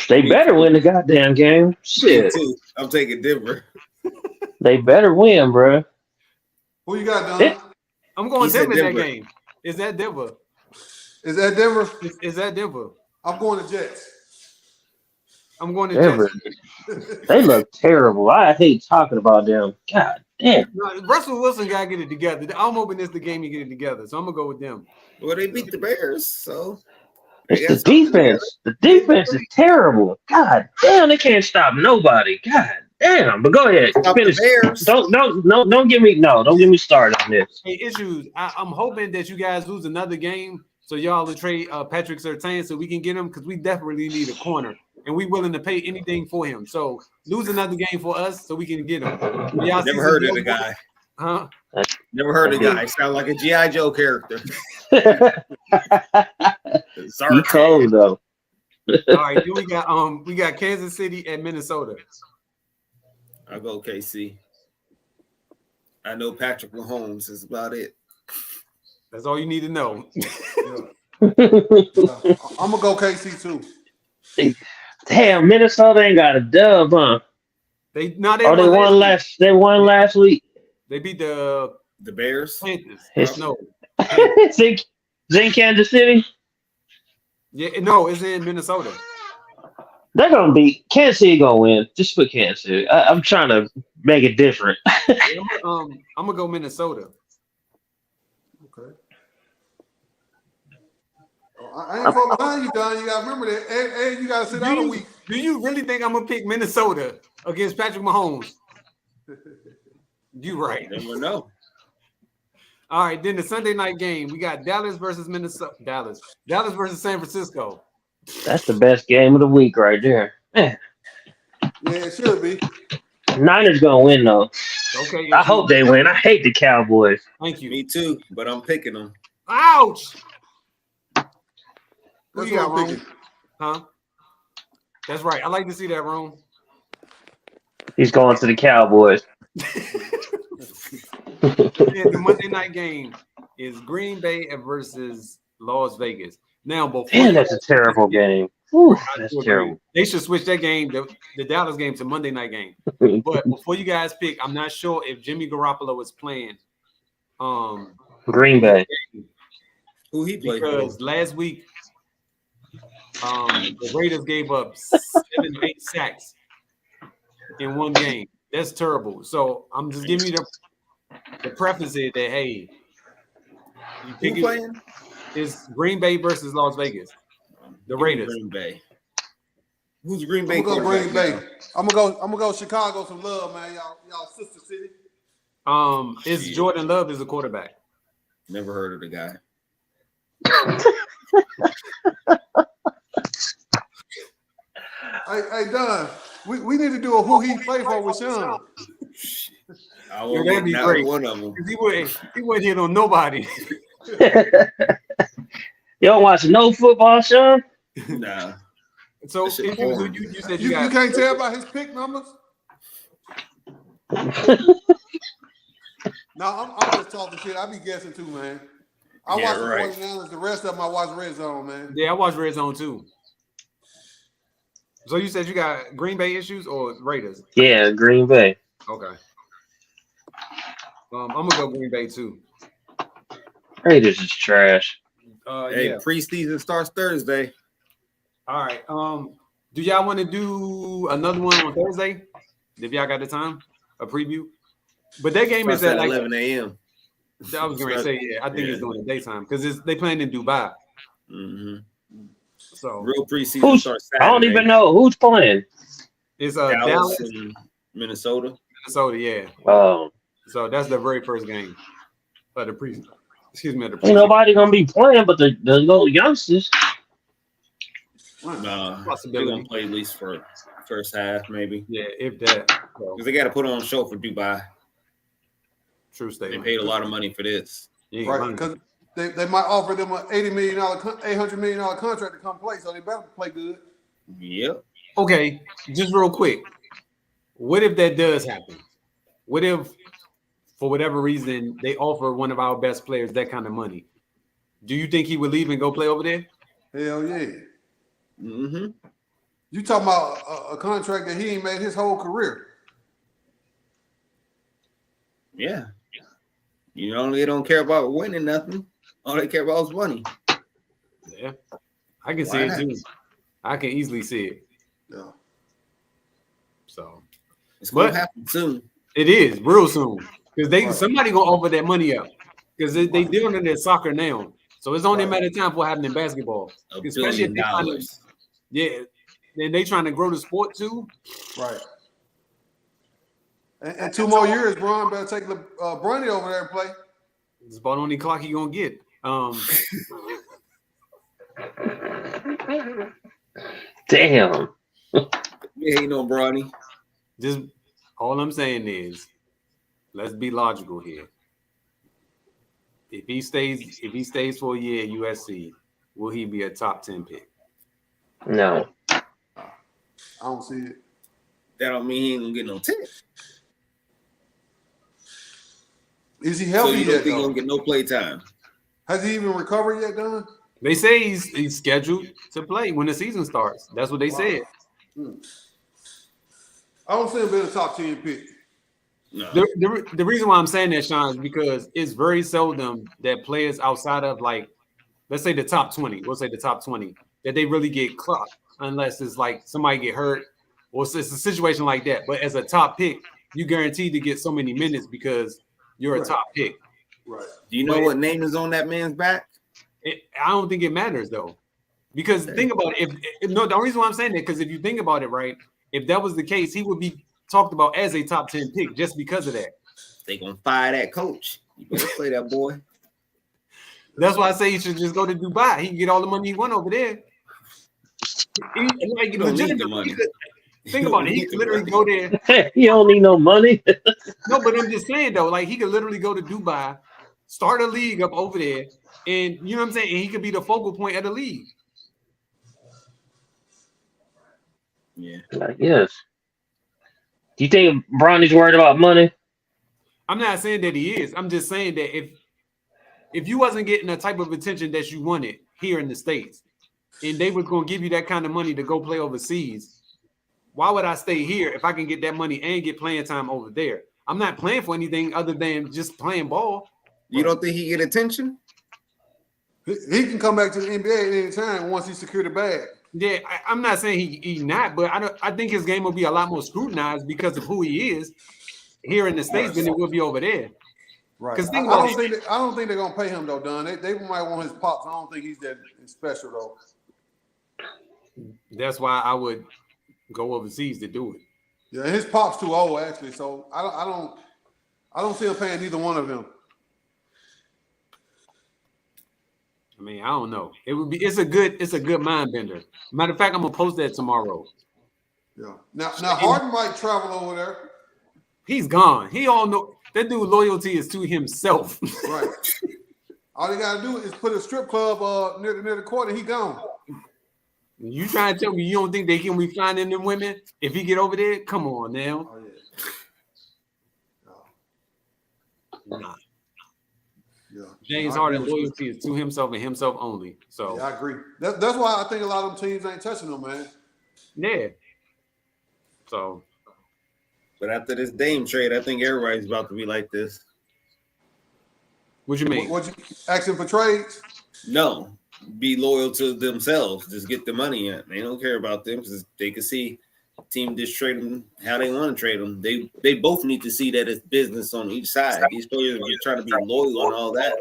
They better win the goddamn game. Me Shit. too. I'm taking Denver. They better win, bro. Who you got, It- Don? I'm going He said Denver in that Denver. game. Is that Denver? Is that Denver? Is that Denver? I'm going to Jets. I'm going to Denver. Jets. They look terrible. I hate talking about them. God damn. No, Russell Wilson got to get it together. I'm hoping this is the game you get it together. So I'm going to go with them. Well, they beat the Bears, so they It's got the something defense. The defense is terrible. God damn, they can't stop nobody. God damn. But go ahead. Stop the Finish. Bears. Don't get me started on this. Hey, Issues, I'm hoping that you guys lose another game so y'all will trade Patrick Surtain so we can get him because we definitely need a corner. And we willing to pay anything for him. So lose another game for us so we can get him. Y'all Never heard of the guy. Huh? Never heard of the guy. Sound like a G.I. Joe character. Sorry. You cold though. All right, then we got Kansas City and Minnesota. I'll go KC. I know Patrick Mahomes is about it. That's all you need to know. I'm gonna go KC too. Damn, Minnesota ain't got a dub, huh? They won last week. They beat the Bears. Panthers. It's- No. It's in Kansas City. Yeah, no, it's in Minnesota. They're gonna beat Kansas City. Gonna win. Just put Kansas City. I'm trying to make it different. I'm gonna go Minnesota. Okay. I ain't far behind you, Don. You gotta remember that. And you gotta sit out a week. Do you really think I'm gonna pick Minnesota against Patrick Mahomes? You right. Never know. All right, then the Sunday night game, we got Dallas versus Minnesota. Dallas versus San Francisco. That's the best game of the week right there. Man, Yeah, it should be. Niners gonna win though. Okay. I hope they win. I hate the Cowboys. Thank you. Me too, but I'm picking them. Ouch. Who That's you what got, I'm Rome? thinking. Huh? That's right. I like to see that, Rome. He's going to the Cowboys. Yeah, the Monday night game is Green Bay versus Las Vegas. Now, before Man, that's a terrible game. Whew, that's terrible. They should switch that game, the Dallas game, to Monday night game. But before you guys pick, I'm not sure if Jimmy Garoppolo is playing. Green Bay. Who he played Because for? last week, the Raiders gave up 7 or 8 sacks in one game. That's terrible. So I'm just giving you the preface here that hey, you pick Who playing? It's Green Bay versus Las Vegas. The Raiders. Green Bay. Who's Green Bay? I'm gonna go Green quarterback Bay. now? I'm gonna go Chicago. Some love, man. Y'all sister city. It's Shit. Jordan Love is a quarterback. Never heard of the guy. Hey, Don. We need to do a who he played for with Sean. I Yeah, won't that'd get be not great. one of them. He wouldn't hit on nobody. You don't watch no football, Sean? Nah. So That shit if you boring. said You you got can't tell by his pick numbers. No, I'm just talking shit. I be guessing too, man. I Yeah, watch the right. 49ers. The rest of them I watch Red Zone, man. Yeah, I watched Red Zone too. So you said you got Green Bay issues or Raiders? Yeah, Green Bay. Okay. I'm gonna go Green Bay too. Raiders is trash. Hey, Yeah. preseason starts Thursday. All right. Do y'all want to do another one on Thursday? If y'all got the time, a preview. But that game is Starts at at like 11 a.m. I was going to say, yeah, I think it's during the daytime because they playing in Dubai. hmm So Real preseason Who's, starts I don't Saturday. even know who's playing. it's Dallas, Dallas, and Minnesota. Minnesota, yeah. So that's the very first game of the pre. Excuse me, the Ain't nobody gonna be playing but the little youngsters. Nah, they're Possibility. gonna play at least for first half, maybe. Yeah, if that. So, Because they got to put on a show for Dubai. true They statement. paid a lot of money for this. You ain't Right, lying. because they might offer them an $800 million contract to come play, so they better play good. Yep. Okay, just real quick. What if that does happen? What if, for whatever reason, they offer one of our best players that kind of money? Do you think he would leave and go play over there? Hell yeah. Mm-hmm. You talking about a contract that he ain't made his whole career. Yeah. You know, they don't care about winning nothing. All they care about is money. Yeah, I can see Why it not? too. I can easily see it. Yeah. So It's going But- to happen soon. it is real soon because Right. somebody gonna offer that money up because they doing it in soccer now. So it's only a matter of time for what happened in basketball, $1 especially if billion. they trying to, yeah. Then they trying to grow the sport too. Right. And 2 more years, Bron better take Bronny over there and play. It's about the only clock he gonna get. Damn. Yeah, ain't no Bronny. Just all I'm saying is, let's be logical here. If he stays for a year at USC, will he be a top 10 pick? No. I don't see it. That don't mean he ain't gonna get no 10. Is he So healthy you don't yet? think he Though? gonna get no play time? Has he even recovered yet, Don? They say he's scheduled to play when the season starts. That's what they said. I don't see him being a top 10 pick. No. The reason why I'm saying that, Sean, is because it's very seldom that players outside of, like, let's say the top 20, we'll say the top 20, that they really get clocked unless it's like somebody get hurt or it's a situation like that. But as a top pick, you guaranteed to get so many minutes because you're a Right. top pick. Right. Do you know what name is on that man's back? I don't think it matters though, because think about it. No, the reason why I'm saying that, because if you think about it, right, if that was the case, he would be talked about as a top 10 pick just because of that. They gonna fire that coach. You better play that boy. That's why I say he should just go to Dubai. He can get all the money he want over there. Like, You don't need the legitimately, money. he could- think You about don't it. He need could the literally money. go there. You don't need no money. No, but I'm just saying though, like he could literally go to Dubai, start a league up over there, and you know what I'm saying. And he could be the focal point of the league. Yeah. Like, yes. Do you think Bronny's worried about money? I'm not saying that he is. I'm just saying that if you wasn't getting the type of attention that you wanted here in the States, and they was gonna give you that kind of money to go play overseas, why would I stay here if I can get that money and get playing time over there? I'm not playing for anything other than just playing ball. You don't think he get attention? He can come back to the NBA at any time once he secured the bag. Yeah, I'm not saying he not, but I think his game will be a lot more scrutinized because of who he is here in the States than it will be over there. Right. 'Cause I think about don't think they're gonna pay him though, Don. They might want his pops. I don't think he's that special though. That's why I would go overseas to do it. Yeah, his pop's too old actually, so I don't see him paying either one of them. I mean, I don't know. It's a good mind bender. Matter of fact, I'm gonna post that tomorrow. Yeah. Now Harden might travel over there. He's gone. He all know that dude loyalty is to himself. Right. All they gotta do is put a strip club near the court and he gone. You trying to tell me you don't think they can be finding them women if he get over there? Come on now. Oh yeah. Nah. Yeah. James I Harden agree with you. loyalty is to himself and himself only. So Yeah, I agree. That's why I think a lot of them teams ain't touching them, man. yeah. So But after this Dame trade, I think everybody's about to be like this. what you mean? What you asking for trades? No, be loyal to themselves. Just get the money in. They don't care about them because they can see the team just trade them how they want to trade them. They both need to see that it's business on each side. These players are trying to be loyal and all that.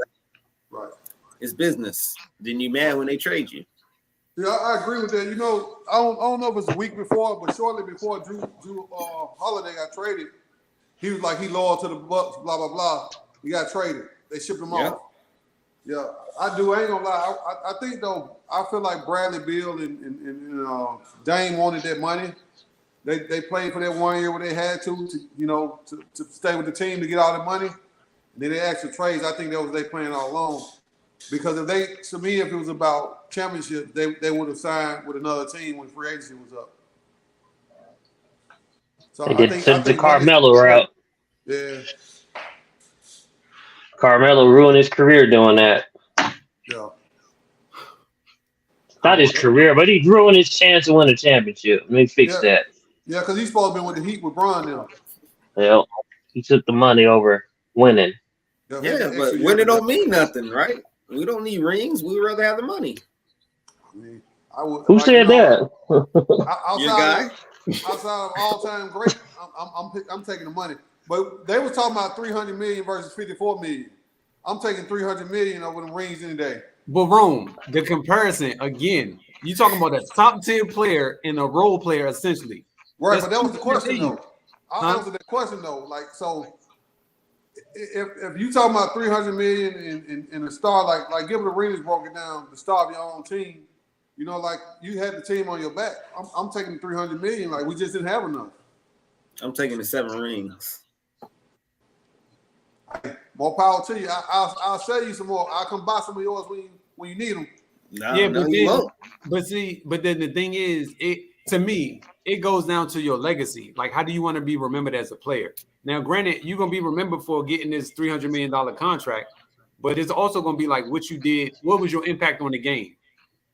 Right. It's business. Then you mad when they trade you. Yeah, I agree with that. You know, I don't know if it's a week before, but shortly before Drew Holiday got traded, he was like he loyal to the Bucks, blah blah blah. He got traded. They shipped him off. Yeah, I do. I ain't gonna lie. I think though, I feel like Bradley Beal and Dame wanted that money. They played for that 1 year where they had to stay with the team to get all the money. And then they asked for trades. I think that was they playing all along. Because if it was about championship, they would have signed with another team when free agency was up. So They took the Carmelo route. Yeah, Carmelo ruined his career doing that. yeah. Not his career, but he ruined his chance to win a championship. Let me fix Yeah. that. Yeah, because he's supposed to be with the Heat with Bron now. Well, he took the money over winning. Yeah, but winning don't mean nothing, right? We don't need rings. We'd rather have the money. I mean, I would, Who said that? Your guy? Outside of all-time great, I'm taking the money. But they was talking about 300 million versus 54 million. I'm taking 300 million over the rings any day. But Rome, the comparison again, you talking about a top tier player and a role player essentially. Right, That's but that was the question though. I'll Huh? answer that question though. Like, so if you talking about 300 million and a star, like Gilbert Arenas broke it down, the star of your own team, you know, like you had the team on your back. I'm taking 300 million. Like we just didn't have enough. I'm taking the 7 rings. More power to you. I'll sell you some more. I'll come buy some of yours when you need them. No, Yeah, no, but you then, won't. but then the thing is, to me, it goes down to your legacy. Like, how do you want to be remembered as a player? Now, granted, you're gonna be remembered for getting this $300 million contract, but it's also gonna be like what you did. What was your impact on the game?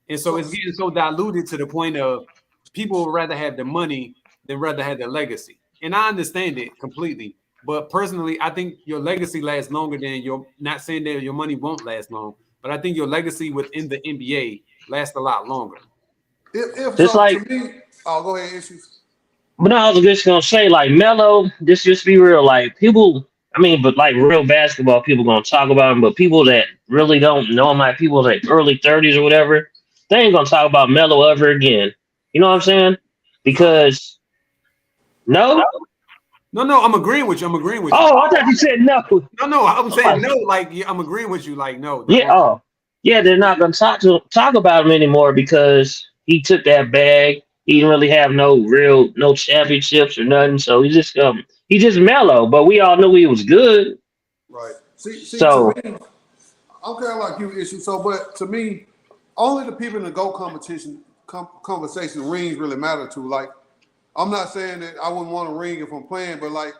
And so it's getting so diluted to the point of people would rather have the money than rather have the legacy. And I understand it completely. But personally, I think your legacy lasts longer than not saying that your money won't last long, but I think your legacy within the NBA lasts a lot longer. If Just so, like- to me, go ahead, Issues. But no, I was just gonna say, like Melo, just be real. Like people, I mean, but like real basketball people gonna talk about him, but people that really don't know him, like people like early 30s or whatever, they ain't gonna talk about Melo ever again. You know what I'm saying? Because no. No, I'm agreeing with you. Oh, I thought you said no. No, I'm saying no. Like I'm agreeing with you. Like no. Yeah. Oh, yeah. They're not gonna talk about him anymore because he took that bag. He didn't really have no championships or nothing. So he just mellow. But we all knew he was good. Right. See, So- to me, I'm kind of like you, Issue. So, but to me, only the people in the GOAT conversation rings really matter to. Like, I'm not saying that I wouldn't want a ring if I'm playing, but like,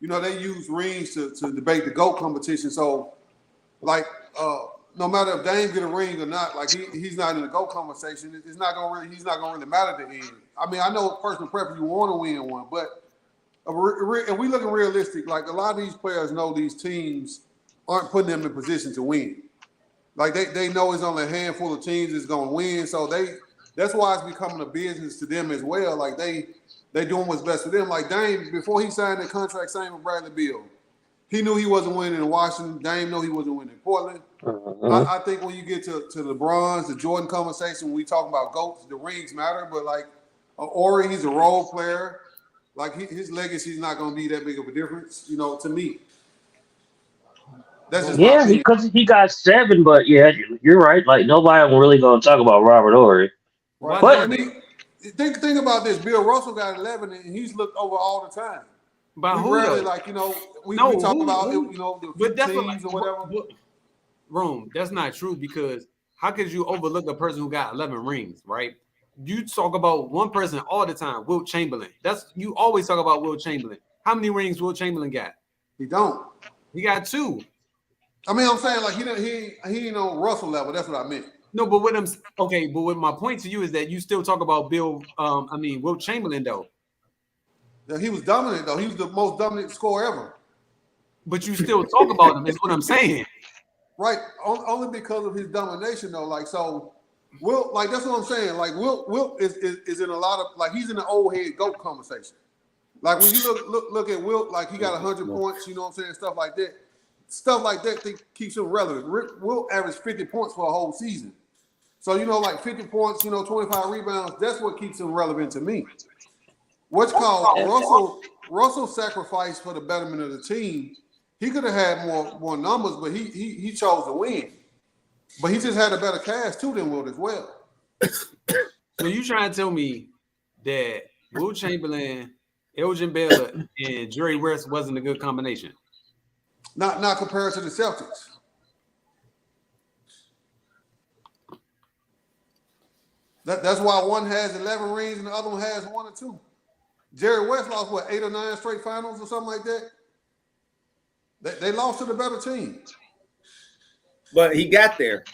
you know, they use rings to debate the GOAT competition. So, like, no matter if Dame get a ring or not, like he's not in the GOAT conversation. He's not gonna really matter at the end. I mean, I know personal preference, you want to win one, but if we looking realistic, like a lot of these players know these teams aren't putting them in position to win. Like they know it's only a handful of teams that's gonna win, so that's why it's becoming a business to them as well. Like they doing what's best for them. Like Dame, before he signed that contract, same with Bradley Beal. He knew he wasn't winning in Washington. Dame knew he wasn't winning in Portland. I think when you get to the LeBrons, the Jordan conversation, when we talk about GOATs, the rings matter. But like Ori, he's a role player. Like his legacy is not going to be that big of a difference, you know, to me. That's just my opinion. Because he got 7. But yeah, you're right. Like nobody really gonna talk about Robert Horry. Right. But- I mean, think about this. Bill Russell got 11, and he's looked over all the time. But We who rarely, though? like, you know, we No, talk who- about who- you know, the But that's what, teams or whatever. Rome, that's not true because how could you overlook a person who got 11 rings, right? You talk about one person all the time, Wilt Chamberlain. You always talk about Wilt Chamberlain. How many rings Wilt Chamberlain got? He don't. He got 2. I mean, I'm saying like he ain't on Russell level. That's what I meant. No, but what my point to you is that you still talk about Wilt Chamberlain though. Yeah, he was dominant though. He was the most dominant scorer ever. But you still talk about him, is what I'm saying. Right. Only because of his domination though. Like so, Wilt, like that's what I'm saying. Like Wilt is in a lot of like he's in the old head GOAT conversation. Like when you look at Wilt, like he got 100 points, you know what I'm saying, stuff like that. Stuff like that keeps him relevant. Wilt averaged 50 points for a whole season. So, you know, like 50 points, you know, 25 rebounds, that's what keeps him relevant to me. What's called Russell sacrificed for the betterment of the team. He could have had more numbers, but he chose to win. But he just had a better cast too than Wilt as well. So you trying to tell me that Wilt Chamberlain, Elgin Baylor, and Jerry West wasn't a good combination? Not compared to the Celtics. That's why one has 11 rings and the other one has 1 or 2. Jerry West lost, 8 or 9 straight finals or something like that? They lost to the better team. But he got there.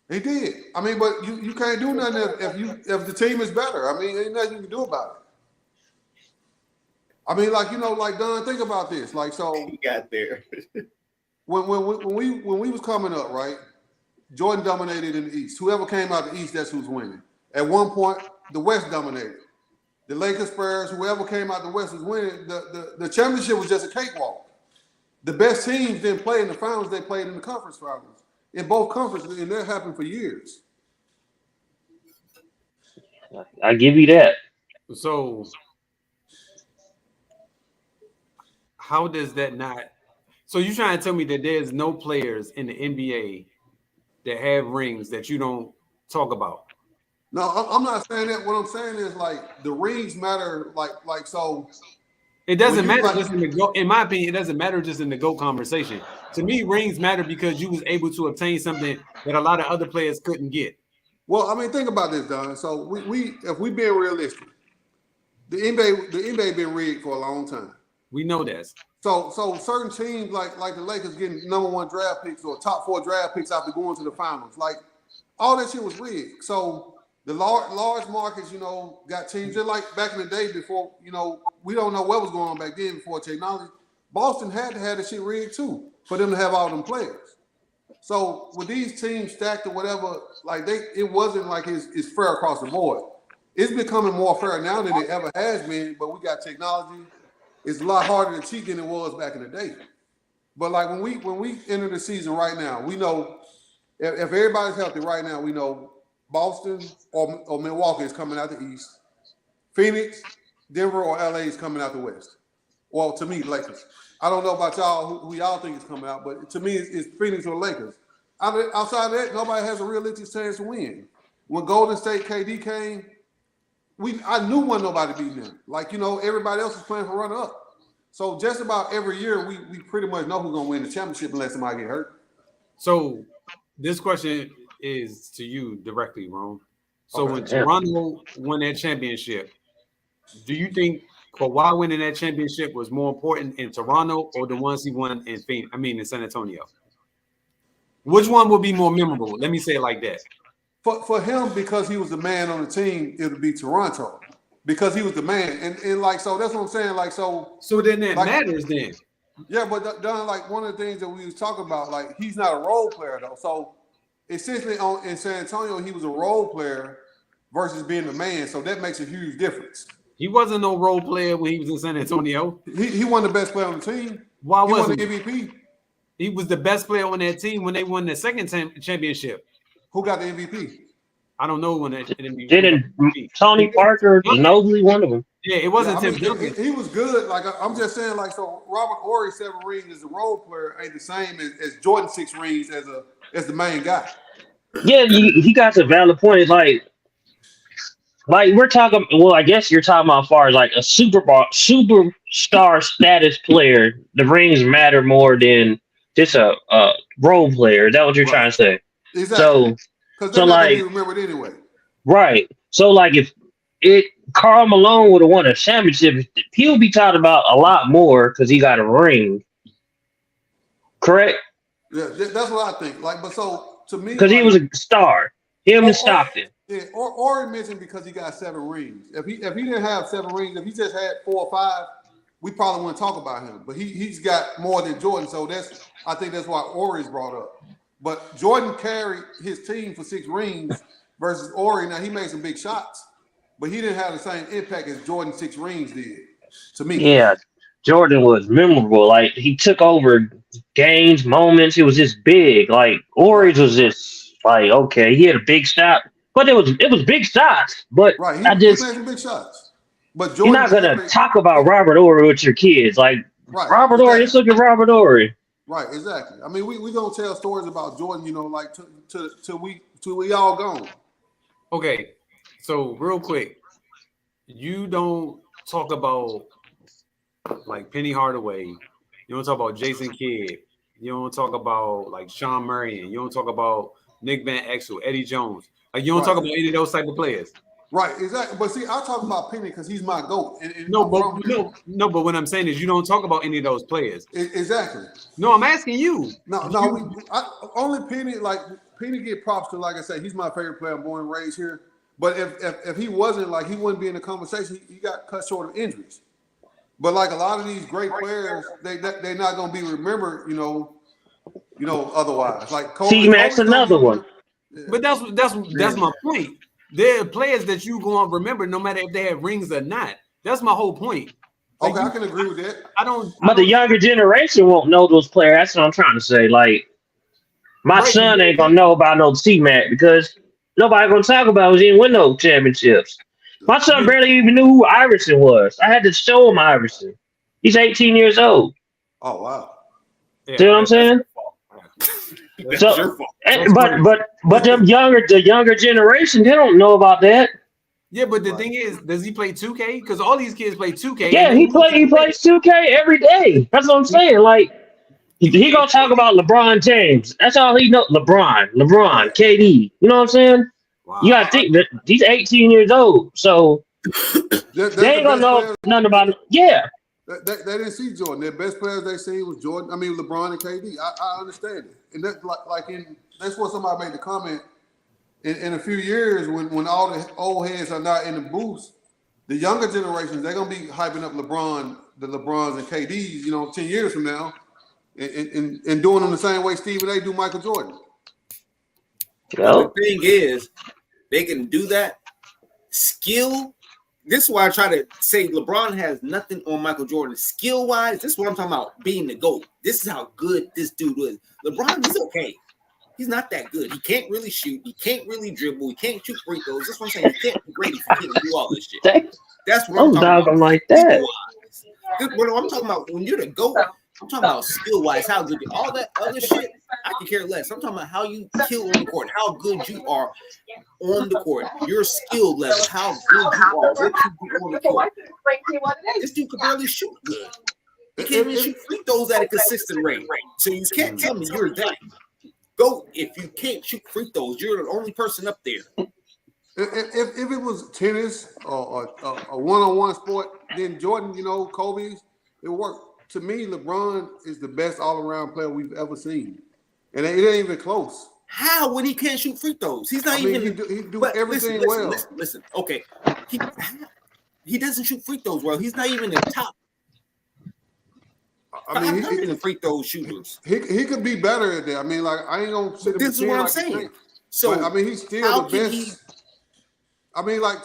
He did. I mean, but you can't do nothing if the team is better. I mean, ain't nothing you can do about it. I mean, like, you know, like Don, think about this. Like, so He got there. when we was coming up, right? Jordan dominated in the East. Whoever came out the East, that's who's winning. At one point, the West dominated. The Lakers, Spurs, whoever came out the West was winning. The championship was just a cakewalk. The best teams didn't play in the finals; they played in the conference finals in both conferences, and that happened for years. I give you that. So how does that not? So you trying to tell me that there's no players in the NBA that have rings that you don't talk about? No, I'm not saying that. What I'm saying is like the rings matter. Like so. It doesn't When you matter like- just in the go. In my opinion, it doesn't matter just in the GOAT conversation. To me, rings matter because you was able to obtain something that a lot of other players couldn't get. Well, I mean, think about this, Don. So we if we being realistic, the NBA been rigged for a long time. We know that. So certain teams like the Lakers getting #1 draft picks or top 4 draft picks after going to the finals, like all that shit was rigged. So the large markets, you know, got teams just like back in the day before, you know, we don't know what was going on back then before technology. Boston had to have the shit rigged too for them to have all them players. So with these teams stacked or whatever, like it wasn't like it's fair across the board. It's becoming more fair now than it ever has been, but we got technology. It's a lot harder to cheat than it was back in the day. But like when we enter the season right now, we know if everybody's healthy right now, we know Boston or Milwaukee is coming out the East. Phoenix, Denver, or LA is coming out the West. Well, to me, Lakers. I don't know about y'all who y'all think is coming out, but to me, it's Phoenix or Lakers. Outside of that, nobody has a realistic chance to win. When Golden State KD came, I knew wasn't nobody beating them. Like, you know, everybody else is playing for runner-up. So just about every year, we pretty much know who's going to win the championship unless somebody get hurt. So this question is to you directly, Ron. So Okay. when Toronto won that championship, do you think Kawhi winning that championship was more important in Toronto or the ones he won in Phoenix? I mean, in San Antonio. Which one would be more memorable? Let me say it like that. For him, because he was the man on the team, it would be Toronto. Because he was the man. And like, so that's what I'm saying. Like, so then that like, matters then. Yeah, but Don, like one of the things that we was talking about, like he's not a role player though. So essentially in San Antonio, he was a role player versus being the man. So that makes a huge difference. He wasn't no role player when he was in San Antonio. He won the best player on the team. Why he wasn't won the MVP? He was the best player on that team when they won the second championship. Who got the MVP? I don't know when that MVP. Didn't Tony Parker, Ginobili, one of them? Yeah, it wasn't Yeah, I Tim mean, Duncan. he was good. Like I'm just saying, like so Robert Horry 7 rings as a role player ain't the same as Jordan 6 rings as the main guy. Yeah, he got a valid point. Like we're talking. Well, I guess you're talking about as far as like a superstar status player. The rings matter more than just a role player. Is that what you're trying to say? Exactly. So because they're not like, gonna be remembered anyway. right. So like if Karl Malone would have won a championship, he'll be talked about a lot more because he got a ring. Correct? Yeah, that's what I think. Like, but so to me, Because he was a star. Him and Stockton. Yeah, or mentioned because he got 7 rings. If he didn't have 7 rings, if he just had 4 or 5, we probably wouldn't talk about him. But he's got more than Jordan, so I think that's why Horry's brought up. But Jordan carried his team for 6 rings versus Horry. Now he made some big shots, but he didn't have the same impact as Jordan 6 rings did. To me, Yeah, Jordan was memorable. Like he took over games, moments. It was just big. Like Horry's was just like okay, he had a big shot, but it was big shots. But right, he made some big shots. But Jordan, you're not gonna talk about Robert Horry with your kids. Like right, Robert Horry, let's look at Robert Horry. Right, exactly. I mean, we gonna tell stories about Jordan, you know, like till we all gone. Okay, so real quick, you don't talk about like Penny Hardaway. You don't talk about Jason Kidd. You don't talk about like Sean Marion. You don't talk about Nick Van Exel, Eddie Jones. Like you don't talk about any of those type of players. Right, exactly. But see, I talk about Penny because he's my GOAT. And No, but what I'm saying is you don't talk about any of those players. Exactly. No, I'm asking you. Only Penny, like Penny get props to, like I said, he's my favorite player. I'm born and raised here. But if he wasn't, like he wouldn't be in the conversation. He got cut short of injuries. But like a lot of these great players, they're not gonna be remembered, otherwise. Like Kobe. T-Mac's another one. But that's my point. There are players that you gonna remember no matter if they have rings or not. That's my whole point. Like, Okay, I can agree with that. But the younger generation won't know those players. That's what I'm trying to say. Like, my son ain't gonna know about no T-Mac because nobody gonna talk about it. He didn't win no championships. My son barely even knew who Iverson was. I had to show him Iverson. He's 18 years old. Oh wow. Yeah, See what I'm saying? That's So, your fault. but the younger generation, they don't know about that. Yeah, but the thing is, does he play 2K? Because all these kids play 2K. Yeah, he plays 2K every day. That's what I'm saying. Like, he gonna talk about LeBron James. That's all he know. LeBron, KD. You know what I'm saying? Wow. You gotta think that he's 18 years old, so they ain't gonna know nothing about it. Yeah. They didn't see Jordan. Their best players they seen was Jordan. I mean LeBron and KD. I understand it, and that's that's what somebody made the comment. In a few years, when all the old heads are not in the booths, the younger generations they're gonna be hyping up the LeBrons and KDs. 10 years from now, and doing them the same way Stephen A. do Michael Jordan. The thing is, they can do that. Skill. This is why I try to say LeBron has nothing on Michael Jordan. Skill-wise, this is what I'm talking about, being the GOAT. This is how good this dude is. LeBron is okay. He's not that good. He can't really shoot. He can't really dribble. He can't shoot free throws. That's what I'm saying. He can't be great if he can't do all this shit. That's what I'm talking about. Like that. What I'm talking about, when you're the GOAT, I'm talking about skill-wise, how good all that other shit, I can care less. I'm talking about how you kill on the court, how good you are on the court, your skill level, how good you are, what you do on the court. This dude could barely shoot good. He can't even shoot free throws at a consistent rate. So you can't tell me you're that. Go if you can't shoot free throws, you're the only person up there. If it was tennis or a one-on-one sport, then Jordan, Kobe's, it worked. To me, LeBron is the best all-around player we've ever seen, and it ain't even close. How when he can't shoot free throws? He's not He do everything well. Listen. Okay, he doesn't shoot free throws well. He's not even the top. He's free throw shooters. He could be better at that. I mean, like I ain't gonna sit. This is what I'm saying. So but, he's still the best.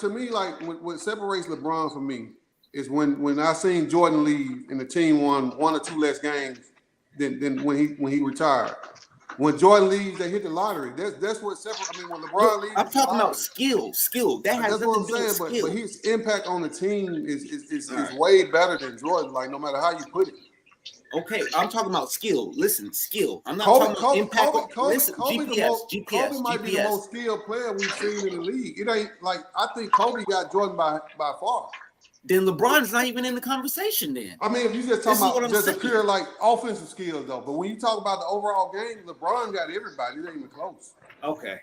To me, what separates LeBron from me is when I seen Jordan leave and the team won one or two less games than when he retired. When Jordan leaves, they hit the lottery. That's what separates. When LeBron leaves, I'm talking about skill. That has nothing to do with skill. But his impact on the team is way better than Jordan. Like no matter how you put it. Okay, I'm talking about skill. Listen, skill. I'm not talking about impact. Listen, Kobe might be the most skilled player we've seen in the league. It ain't like I think Kobe got Jordan by far. Then LeBron's not even in the conversation then. If you just talk about just a pure offensive skills though, but when you talk about the overall game, LeBron got everybody. It ain't even close. Okay.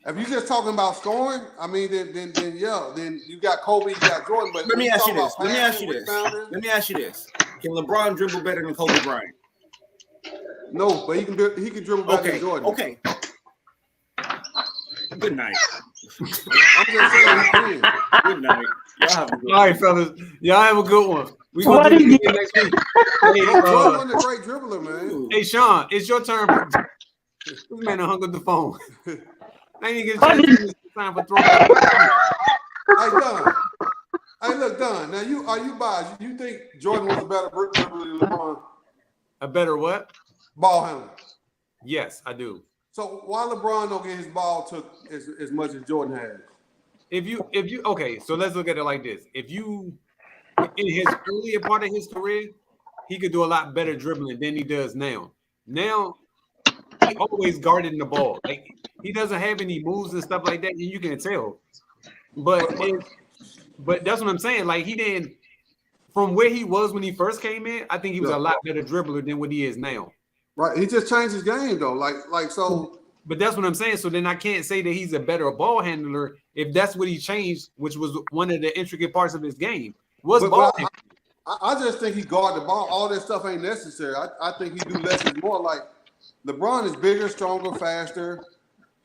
If you just talking about scoring, then you got Kobe, you got Jordan. But Let me ask you this. Can LeBron dribble better than Kobe Bryant? No, but he can dribble better than Jordan. Okay. Good night. I'm just saying he can. Good night. All right, fellas. Y'all have a good one. We What gonna do do you- it again next week. Jordan was a great dribbler, man. Hey, Sean, it's your turn. This man hung up the phone. I ain't get a chance to use time for throwback. Hey, Don. Hey, look, Don. Now, are you biased? You think Jordan was a better dribbler than LeBron? A better what? Ball handler. Yes, I do. So why LeBron don't get his ball took as much as Jordan has? If you okay, so let's look at it like this. If you in his earlier part of his career, he could do a lot better dribbling than he does now. Now he always guarding the ball. Like he doesn't have any moves and stuff like that, and you can tell. But that's what I'm saying. Like he didn't from where he was when he first came in, I think he was a lot better dribbler than what he is now. Right. He just changed his game though. Like so. But that's what I'm saying. So then I can't say that he's a better ball handler if that's what he changed, which was one of the intricate parts of his game. I just think he guard the ball. All that stuff ain't necessary. I think he do less is more. Like LeBron is bigger, stronger, faster.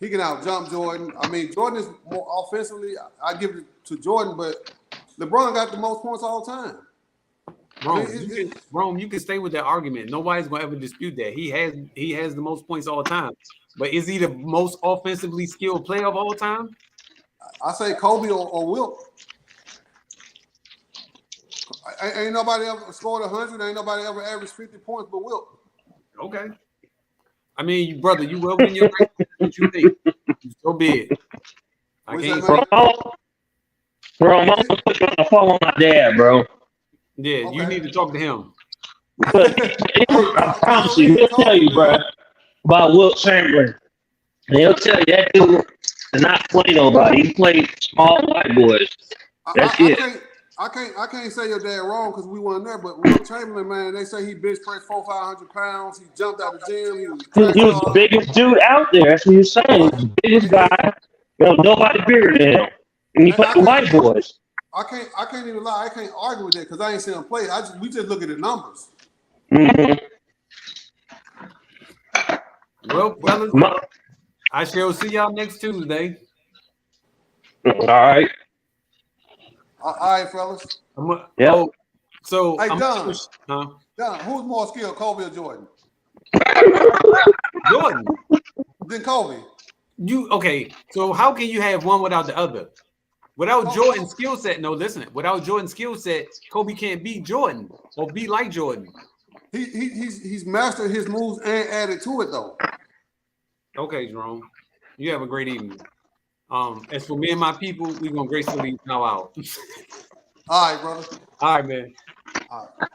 He can out jump Jordan. Jordan is more offensively. I give it to Jordan, but LeBron got the most points all the time. Rome, you can stay with that argument. Nobody's gonna ever dispute that. He has the most points all time. But is he the most offensively skilled player of all time? I say Kobe or Wilt. Ain't nobody ever scored 100. Ain't nobody ever averaged 50 points but Wilt. Okay. I mean, brother, you will win your race. What you think? So big. I can't. Bro, I'm gonna put you on the phone with my dad, bro. Yeah, Okay. you need to talk to him. I promise you, he'll tell you, bro, about Wilt Chamberlain. And he'll tell you that dude did not play nobody. He played small white boys. That's it. I can't say your dad wrong because we weren't there, but Wilt Chamberlain, man, they say he bench pressed 400-500 pounds. He jumped out the gym. He was the biggest dude out there. That's what you're saying. He's the biggest guy. Nobody bigger than him. And he played the white boys. I can't even lie. I can't argue with that because I ain't seen him play. We just look at the numbers. Mm-hmm. Well, fellas, I shall see y'all next Tuesday. All right. All right, fellas. Yeah. Oh, so Hey, Don. Huh? Don, who's more skilled, Kobe or Jordan? Jordan. Then Kobe. Okay? So how can you have one without the other? Without Jordan's skill set, without Jordan's skill set, Kobe can't beat Jordan or be like Jordan. He's mastered his moves and added to it though. Okay, Jerome. You have a great evening. As for me and my people, we're gonna gracefully bow out. All right, brother. All right, man. All right.